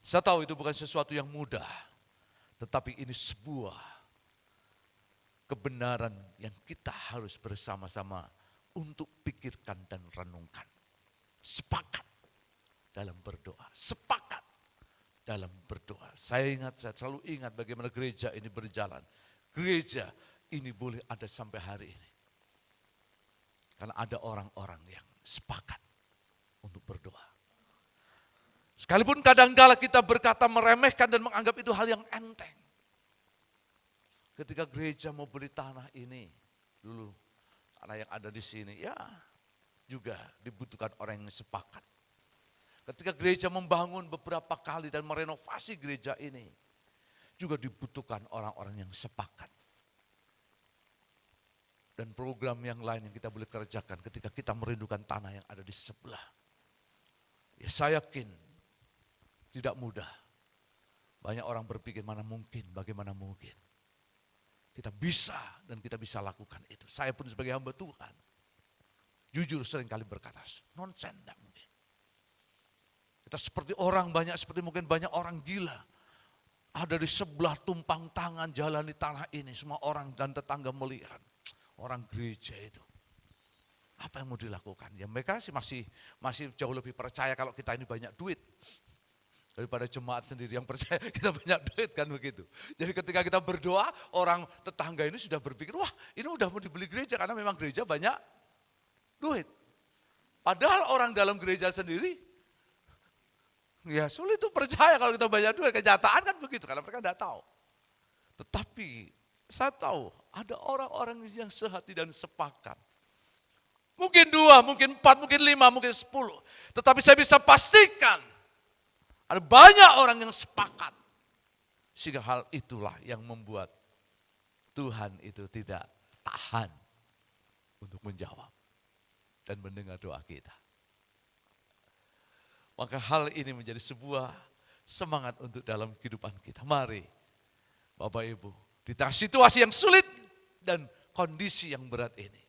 C: Saya tahu itu bukan sesuatu yang mudah, tetapi ini sebuah kebenaran yang kita harus bersama-sama untuk pikirkan dan renungkan. Sepakat dalam berdoa, sepakat dalam berdoa. Saya selalu ingat bagaimana gereja ini berjalan. Gereja ini boleh ada sampai hari ini. Karena ada orang-orang yang sepakat untuk berdoa. Sekalipun kadang-kala kita berkata meremehkan dan menganggap itu hal yang enteng. Ketika gereja mau beli tanah ini, dulu tanah yang ada di sini, ya juga dibutuhkan orang yang sepakat. Ketika gereja membangun beberapa kali dan merenovasi gereja ini, juga dibutuhkan orang-orang yang sepakat. Dan program yang lain yang kita boleh kerjakan ketika kita merindukan tanah yang ada di sebelah. Ya saya yakin tidak mudah. Banyak orang berpikir mana mungkin, bagaimana mungkin. Kita bisa dan kita bisa lakukan itu. Saya pun sebagai hamba Tuhan, jujur seringkali berkata, nonsen, tidak mungkin. Kita seperti orang banyak, seperti mungkin banyak orang gila. Ada di sebelah tumpang tangan jalan di tanah ini, semua orang dan tetangga melihat. Orang gereja itu. Apa yang mau dilakukan? Ya mereka sih masih jauh lebih percaya kalau kita ini banyak duit. Daripada jemaat sendiri yang percaya kita banyak duit kan begitu. Jadi ketika kita berdoa, orang tetangga ini sudah berpikir, wah ini udah mau dibeli gereja karena memang gereja banyak duit. Padahal orang dalam gereja sendiri, ya sulit itu percaya kalau kita banyak duit. Kenyataan kan begitu karena mereka tidak tahu. Tetapi saya tahu ada orang-orang yang sehati dan sepakat. Mungkin 2, mungkin 4, mungkin 5, mungkin 10. Tetapi saya bisa pastikan ada banyak orang yang sepakat. Sehingga hal itulah yang membuat Tuhan itu tidak tahan untuk menjawab dan mendengar doa kita. Maka hal ini menjadi sebuah semangat untuk dalam kehidupan kita. Mari Bapak Ibu, di tengah situasi yang sulit dan kondisi yang berat ini,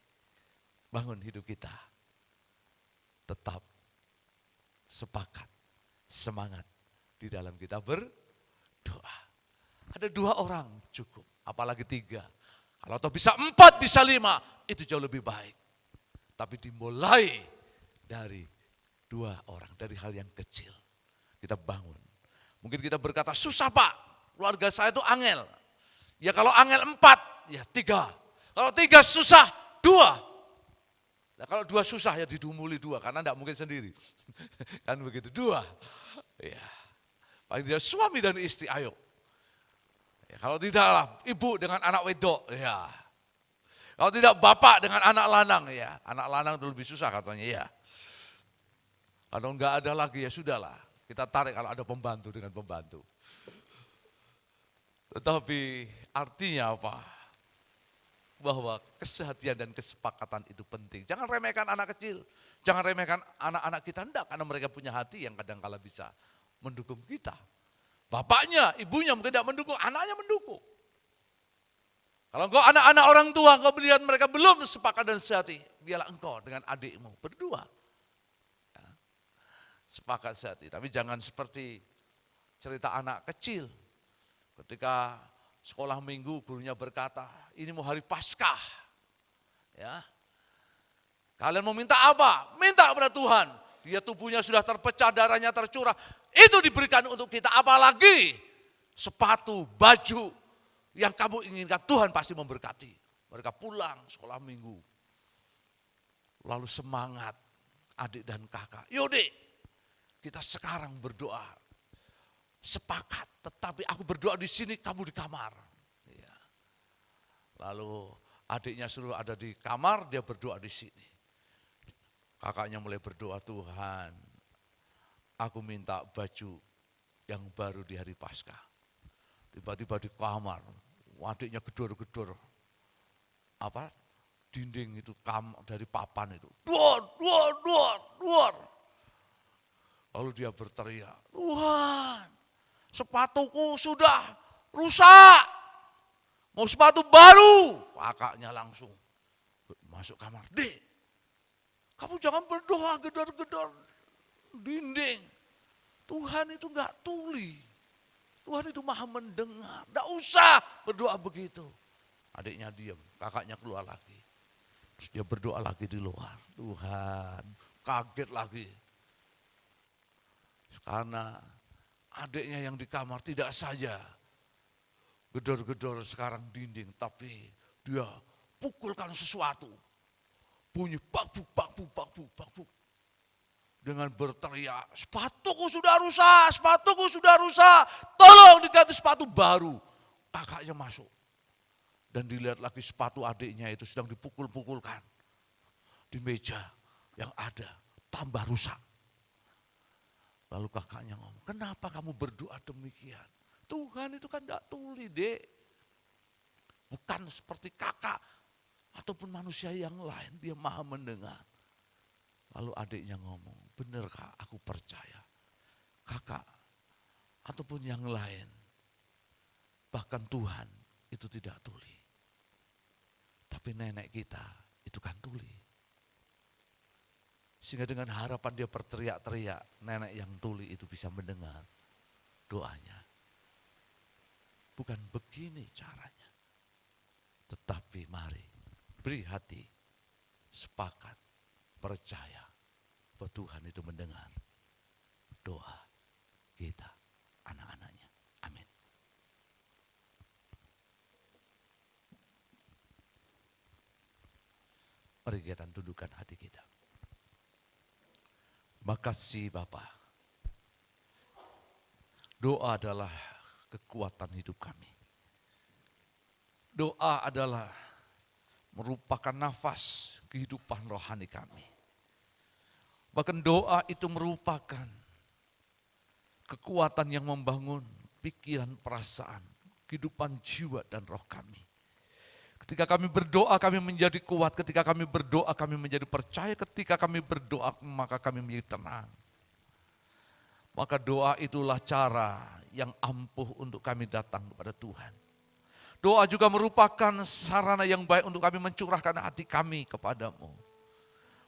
C: bangun hidup kita tetap sepakat, semangat di dalam kita berdoa. Ada 2 orang cukup, apalagi 3. Kalau toh bisa 4, bisa 5, itu jauh lebih baik. Tapi dimulai dari 2 orang, dari hal yang kecil. Kita bangun. Mungkin kita berkata, susah Pak, keluarga saya itu angel. Ya kalau angel 4, ya 3. Kalau 3 susah, 2. Nah, kalau 2 susah ya didumuli 2 karena tidak mungkin sendiri. Kan begitu 2. Ya. Paling tidak suami dan istri ayo. Ya, kalau tidaklah ibu dengan anak wedok ya. Kalau tidak bapak dengan anak lanang ya. Anak lanang itu lebih susah katanya ya. Kalau enggak ada lagi ya sudahlah. Kita tarik kalau ada pembantu dengan pembantu. Tetapi artinya apa? Bahwa kesehatian dan kesepakatan itu penting. Jangan remehkan anak kecil. Jangan remehkan anak-anak kita. Enggak, karena mereka punya hati yang kadang-kala bisa mendukung kita. Bapaknya, ibunya mungkin tidak mendukung, anaknya mendukung. Kalau engkau anak-anak orang tua, engkau melihat mereka belum sepakat dan sehati, biarlah engkau dengan adikmu berdua. Ya, sepakat sehati, tapi jangan seperti cerita anak kecil. Ketika sekolah minggu gurunya berkata, ini mau hari Paskah. Ya. Kalian mau minta apa? Minta kepada Tuhan. Dia tubuhnya sudah terpecah, darahnya tercurah. Itu diberikan untuk kita. Apalagi sepatu, baju yang kamu inginkan, Tuhan pasti memberkati. Mereka pulang sekolah minggu. Lalu semangat adik dan kakak. Yaudah, kita sekarang berdoa. Sepakat, tetapi aku berdoa di sini, kamu di kamar. Ya. Lalu adiknya suruh ada di kamar, dia berdoa di sini. Kakaknya mulai berdoa, Tuhan, aku minta baju yang baru di hari Paskah. Tiba-tiba di kamar, adiknya gedor-gedor dinding itu dari papan itu. Duar, duar, duar, duar. Lalu dia berteriak, Tuhan, sepatuku sudah rusak. Mau sepatu baru. Kakaknya langsung masuk kamar. Dek, kamu jangan berdoa gedor-gedor dinding. Tuhan itu enggak tuli. Tuhan itu maha mendengar. Enggak usah berdoa begitu. Adiknya diam, kakaknya keluar lagi. Terus dia berdoa lagi di luar. Tuhan, kaget lagi. Karena adiknya yang di kamar tidak saja gedor-gedor sekarang dinding, tapi dia pukulkan sesuatu. Bunyi bakbuk, bakbuk, bakbuk, bakbuk. Dengan berteriak, sepatuku sudah rusak, sepatuku sudah rusak, tolong diganti sepatu baru. Kakaknya masuk. Dan dilihat lagi sepatu adiknya itu sedang dipukul-pukulkan. Di meja yang ada, tambah rusak. Lalu kakaknya ngomong, kenapa kamu berdoa demikian? Tuhan itu kan tidak tuli, Dek. Bukan seperti kakak ataupun manusia yang lain, dia maha mendengar. Lalu adiknya ngomong, benar Kak, aku percaya. Kakak ataupun yang lain, bahkan Tuhan itu tidak tuli. Tapi nenek kita itu kan tuli. Sehingga dengan harapan dia berteriak-teriak, nenek yang tuli itu bisa mendengar doanya. Bukan begini caranya. Tetapi mari beri hati, sepakat, percaya bahwa Tuhan itu mendengar doa kita, anak-anaknya. Amin. Mari kita tundukkan hati kita. Makasih Bapa. Doa adalah kekuatan hidup kami. Doa adalah merupakan nafas kehidupan rohani kami. Bahkan doa itu merupakan kekuatan yang membangun pikiran, perasaan, kehidupan jiwa dan roh kami. Ketika kami berdoa kami menjadi kuat, ketika kami berdoa kami menjadi percaya, ketika kami berdoa maka kami menjadi tenang. Maka doa itulah cara yang ampuh untuk kami datang kepada Tuhan. Doa juga merupakan sarana yang baik untuk kami mencurahkan hati kami kepadamu.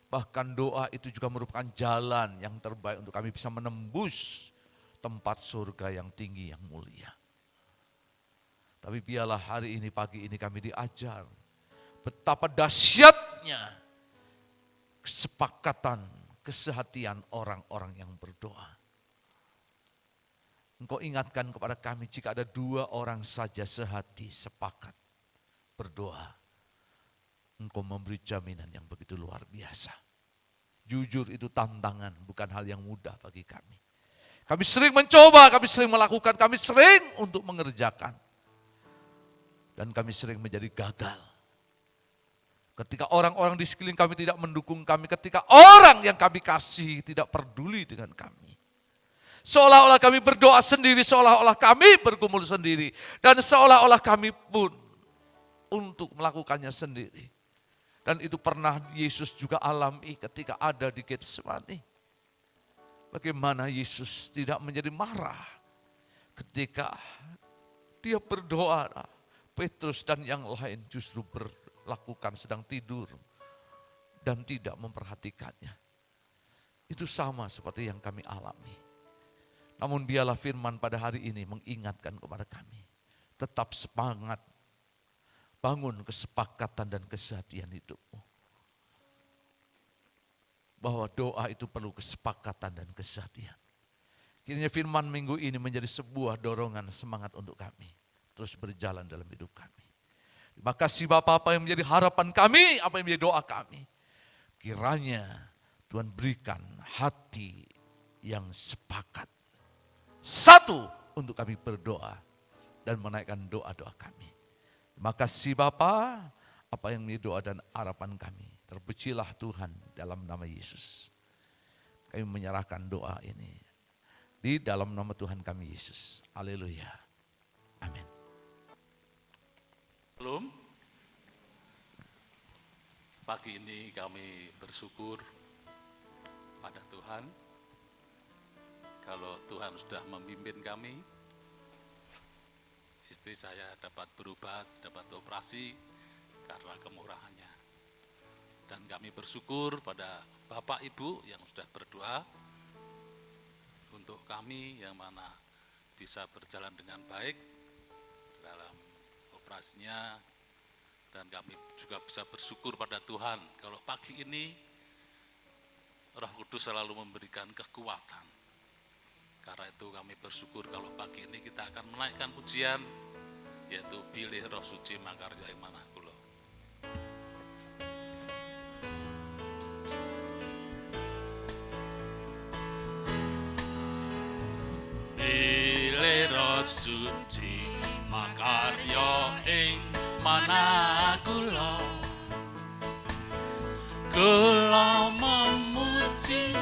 C: Bahkan doa itu juga merupakan jalan yang terbaik untuk kami bisa menembus tempat surga yang tinggi, yang mulia. Tapi biarlah hari ini, pagi ini kami diajar betapa dahsyatnya kesepakatan, kesehatian orang-orang yang berdoa. Engkau ingatkan kepada kami jika ada 2 orang saja sehati sepakat berdoa, Engkau memberi jaminan yang begitu luar biasa. Jujur itu tantangan, bukan hal yang mudah bagi kami. Kami sering mencoba, kami sering melakukan, kami sering untuk mengerjakan. Dan kami sering menjadi gagal. Ketika orang-orang di sekeliling kami tidak mendukung kami, ketika orang yang kami kasih tidak peduli dengan kami. Seolah-olah kami berdoa sendiri, seolah-olah kami bergumul sendiri. Dan seolah-olah kami pun untuk melakukannya sendiri. Dan itu pernah Yesus juga alami ketika ada di Getsemani. Bagaimana Yesus tidak menjadi marah ketika dia berdoa. Petrus dan yang lain justru berlakukan sedang tidur dan tidak memperhatikannya. Itu sama seperti yang kami alami. Namun biarlah firman pada hari ini mengingatkan kepada kami. Tetap semangat, bangun kesepakatan dan kesehatian hidupmu. Bahwa doa itu perlu kesepakatan dan kesehatian. Kiranya firman minggu ini menjadi sebuah dorongan semangat untuk kami. Terus berjalan dalam hidup kami. Terima kasih Bapak, apa yang menjadi harapan kami, apa yang menjadi doa kami. Kiranya Tuhan berikan hati yang sepakat. Satu untuk kami berdoa dan menaikkan doa-doa kami. Terima kasih Bapa, apa yang menjadi doa dan harapan kami. Terpujilah Tuhan dalam nama Yesus. Kami menyerahkan doa ini di dalam nama Tuhan kami Yesus. Haleluya. Amin.
D: Belum. Pagi ini kami bersyukur pada Tuhan. Kalau Tuhan sudah memimpin kami, istri saya dapat berobat, dapat operasi karena kemurahannya. Dan kami bersyukur pada Bapak Ibu yang sudah berdoa untuk kami yang mana bisa berjalan dengan baik dalam operasinya. Dan kami juga bisa bersyukur pada Tuhan kalau pagi ini Roh Kudus selalu memberikan kekuatan. Karena itu kami bersyukur kalau pagi ini kita akan menaikkan pujian, yaitu Pilih Roh Suci Makarya ing manah kula. Pilih Roh Suci Makarya ing manah kula, kula memuji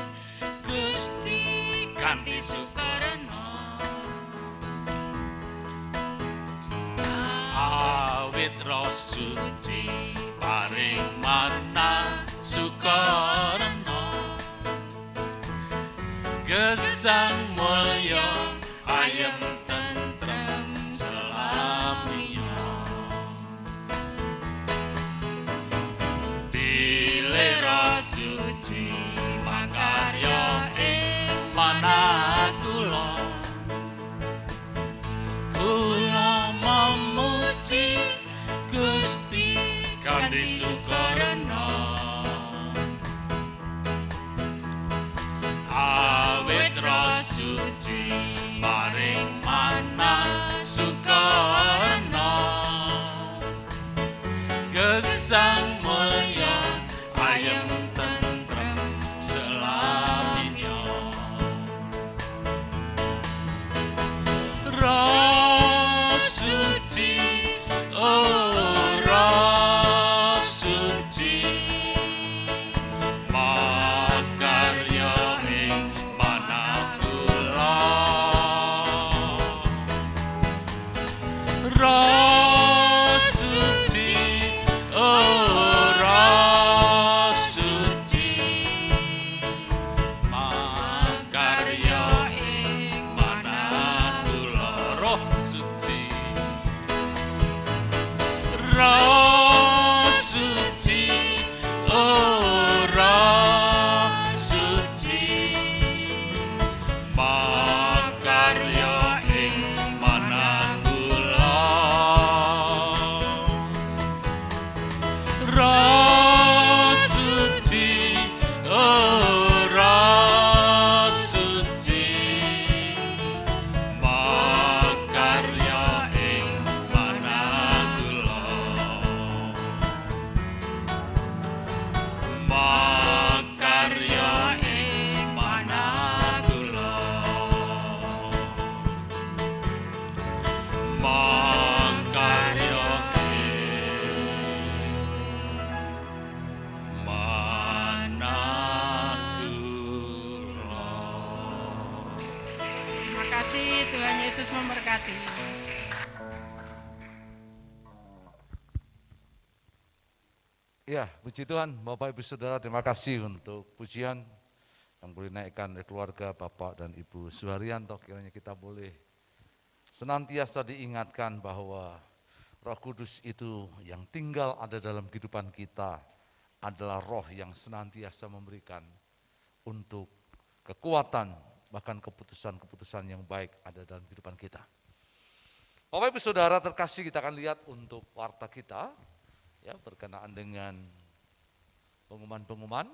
D: Gusti kanthi sukarana, awit Roh Suci paring manah sukarana, gesang mulya ayem tentrem selaminya. Pilih Roh Suci makarya ing manah kula, kula memuji Gusti kanthi sukarana, awit Roh Suci paring manah sukarana, gesang mulya ayem tentrem selaminya. Roh Suci, oh Roh Suci, makarya ing manah kula. Roh Suci, oh Roh Suci, makarya ing manah kula. Roh Suci, Roh Suci, oh Roh Suci, makarya ing manah kula. Roh Suci, oh Roh Suci, makarya ing manah kula, makarya ing manah kula, makarya ing manah kula.
E: Terima kasih, Tuhan Yesus memberkati.
C: Ya, puji Tuhan, Bapak Ibu Saudara, terima kasih untuk pujian yang boleh naikkan dari keluarga Bapak dan Ibu Suharyanto. Kiranya kita boleh senantiasa diingatkan bahwa Roh Kudus itu yang tinggal ada dalam kehidupan kita adalah roh yang senantiasa memberikan untuk kekuatan, bahkan keputusan-keputusan yang baik ada dalam kehidupan kita. Bapak Ibu Saudara terkasih, kita akan lihat untuk warta kita, ya, berkenaan dengan pengumuman-pengumuman.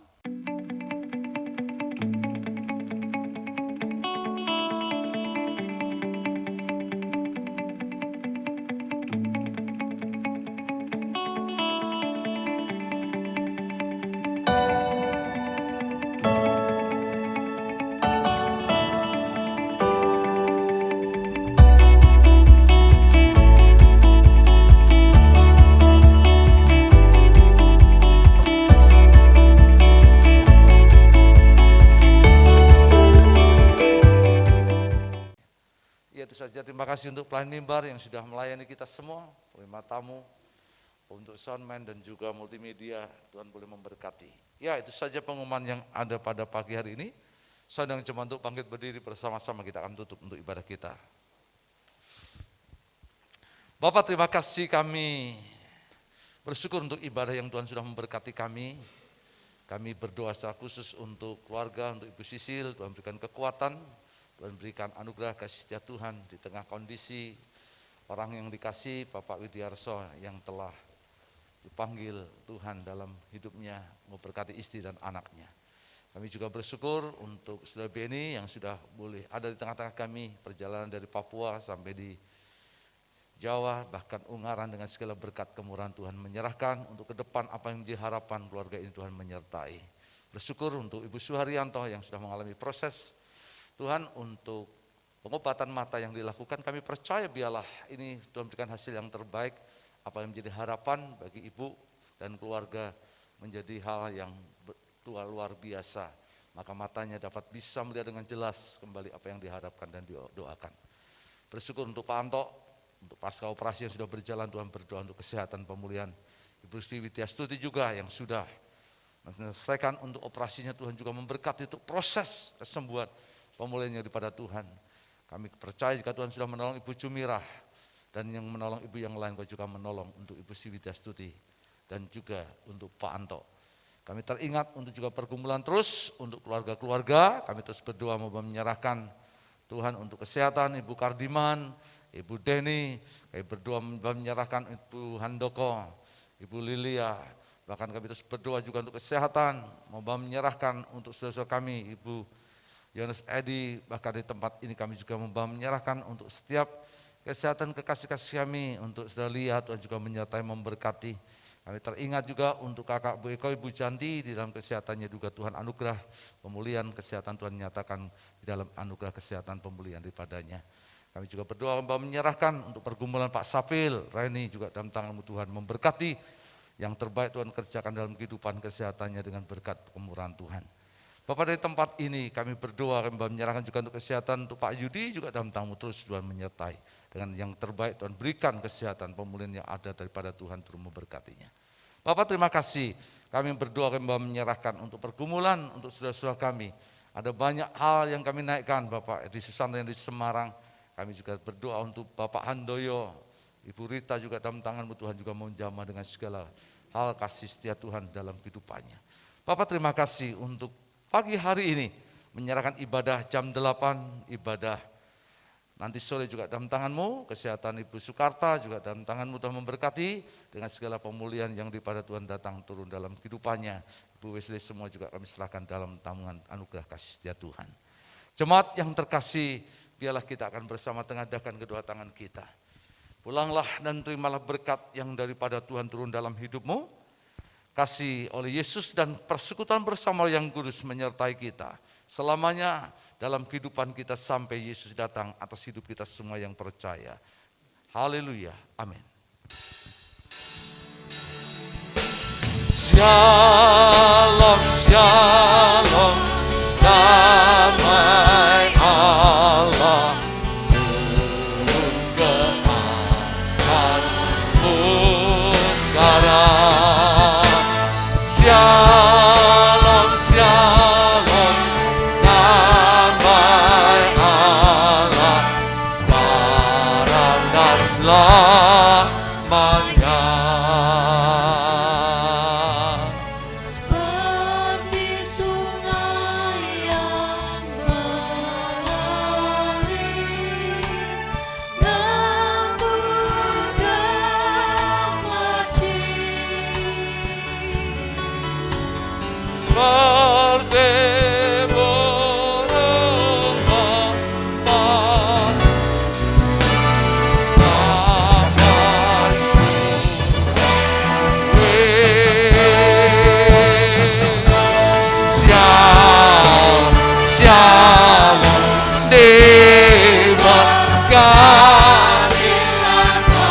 C: Ya itu saja, terima kasih untuk pelayan mimbar yang sudah melayani kita semua, penerima tamu, untuk soundman dan juga multimedia. Tuhan boleh memberkati. Ya itu saja pengumuman yang ada pada pagi hari ini. Saya undang cuma untuk bangkit berdiri bersama-sama, kita akan tutup untuk ibadah kita. Bapak, terima kasih, kami bersyukur untuk ibadah yang Tuhan sudah memberkati kami. Kami berdoa secara khusus untuk keluarga, untuk Ibu Sisil, Tuhan berikan kekuatan, Tuhan berikan anugerah kasih setia Tuhan di tengah kondisi orang yang dikasih, Bapak Widiarso yang telah dipanggil Tuhan dalam hidupnya, memberkati istri dan anaknya. Kami juga bersyukur untuk Saudara Beni yang sudah boleh ada di tengah-tengah kami, perjalanan dari Papua sampai di Jawa, bahkan Ungaran, dengan segala berkat kemurahan Tuhan menyerahkan untuk ke depan apa yang menjadi harapan keluarga ini, Tuhan menyertai. Bersyukur untuk Ibu Suharyanto yang sudah mengalami proses Tuhan untuk pengobatan mata yang dilakukan. Kami percaya biarlah ini Tuhan berikan hasil yang terbaik, apa yang menjadi harapan bagi ibu dan keluarga menjadi hal yang luar biasa. Maka matanya dapat bisa melihat dengan jelas kembali apa yang diharapkan dan didoakan. Bersyukur untuk Pak Anto, untuk pasca operasi yang sudah berjalan, Tuhan berdoa untuk kesehatan pemulihan. Ibu Sri Widyastuti juga yang sudah menyelesaikan untuk operasinya, Tuhan juga memberkati untuk proses kesembuhan pemulihannya daripada Tuhan. Kami percaya jika Tuhan sudah menolong Ibu Jumirah dan yang menolong ibu yang lain, Kau juga menolong untuk Ibu Sri Widyastuti dan juga untuk Pak Anto. Kami teringat untuk juga pergumulan terus untuk keluarga-keluarga. Kami terus berdoa mau menyerahkan Tuhan untuk kesehatan Ibu Kardiman, Ibu Deni, kami berdoa menyerahkan Ibu Handoko, Ibu Lilia, bahkan kami terus berdoa juga untuk kesehatan, mau menyerahkan untuk saudara-saudara kami, Ibu Yohanes Edi, bahkan di tempat ini kami juga mau menyerahkan untuk setiap kesehatan kekasih-kasih kami, untuk saudara Lia, Tuhan juga menyertai memberkati. Kami teringat juga untuk kakak Bu Eko, Ibu Janti, di dalam kesehatannya juga Tuhan anugerah pemulihan kesehatan, Tuhan nyatakan di dalam anugerah kesehatan pemulihan daripadanya. Kami juga berdoa menyerahkan untuk pergumulan Pak Sapil, Reni juga dalam tangan-Mu Tuhan, memberkati yang terbaik Tuhan kerjakan dalam kehidupan kesehatannya dengan berkat kemurahan Tuhan. Bapak, dari tempat ini kami berdoa, kami menyerahkan juga untuk kesehatan untuk Pak Yudi, juga dalam tangan-Mu terus Tuhan menyertai. Dengan yang terbaik Tuhan berikan kesehatan pemulihan yang ada daripada Tuhan turun memberkatinya. Bapak, terima kasih, kami berdoa, kami menyerahkan untuk pergumulan untuk saudara-saudara kami. Ada banyak hal yang kami naikkan Bapak, di Susanto yang di Semarang. Kami juga berdoa untuk Bapak Handoyo, Ibu Rita juga dalam tangan-Mu Tuhan juga menjamah dengan segala hal kasih setia Tuhan dalam kehidupannya. Bapak, terima kasih untuk pagi hari ini menyerahkan ibadah jam 8, ibadah nanti sore juga dalam tangan-Mu, kesehatan Ibu Sukarta juga dalam tangan-Mu Tuhan memberkati dengan segala pemulihan yang daripada Tuhan datang turun dalam kehidupannya. Ibu Wesley semua juga kami serahkan dalam tabungan anugerah kasih setia Tuhan. Jemaat yang terkasih, biarlah kita akan bersama tengadakan kedua tangan kita. Pulanglah dan terimalah berkat yang daripada Tuhan turun dalam hidupmu. Kasih oleh Yesus dan persekutuan bersama yang kudus menyertai kita selamanya dalam kehidupan kita sampai Yesus datang atas hidup kita semua yang percaya. Haleluya, amin. Shalom, shalom, damai Allah turun ke atasmu sekarang. Shalom, shalom, damai Allah sekarang dan selamanya.
B: Seperti sungai yang mengalir, namun kemaci.
C: Seperti burung merpati taman shalom, shalom, diberkati Tuhan.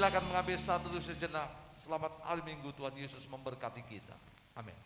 C: silakan mengambil satu sejenak. Selamat hari Minggu, Tuhan Yesus memberkati kita. Amin.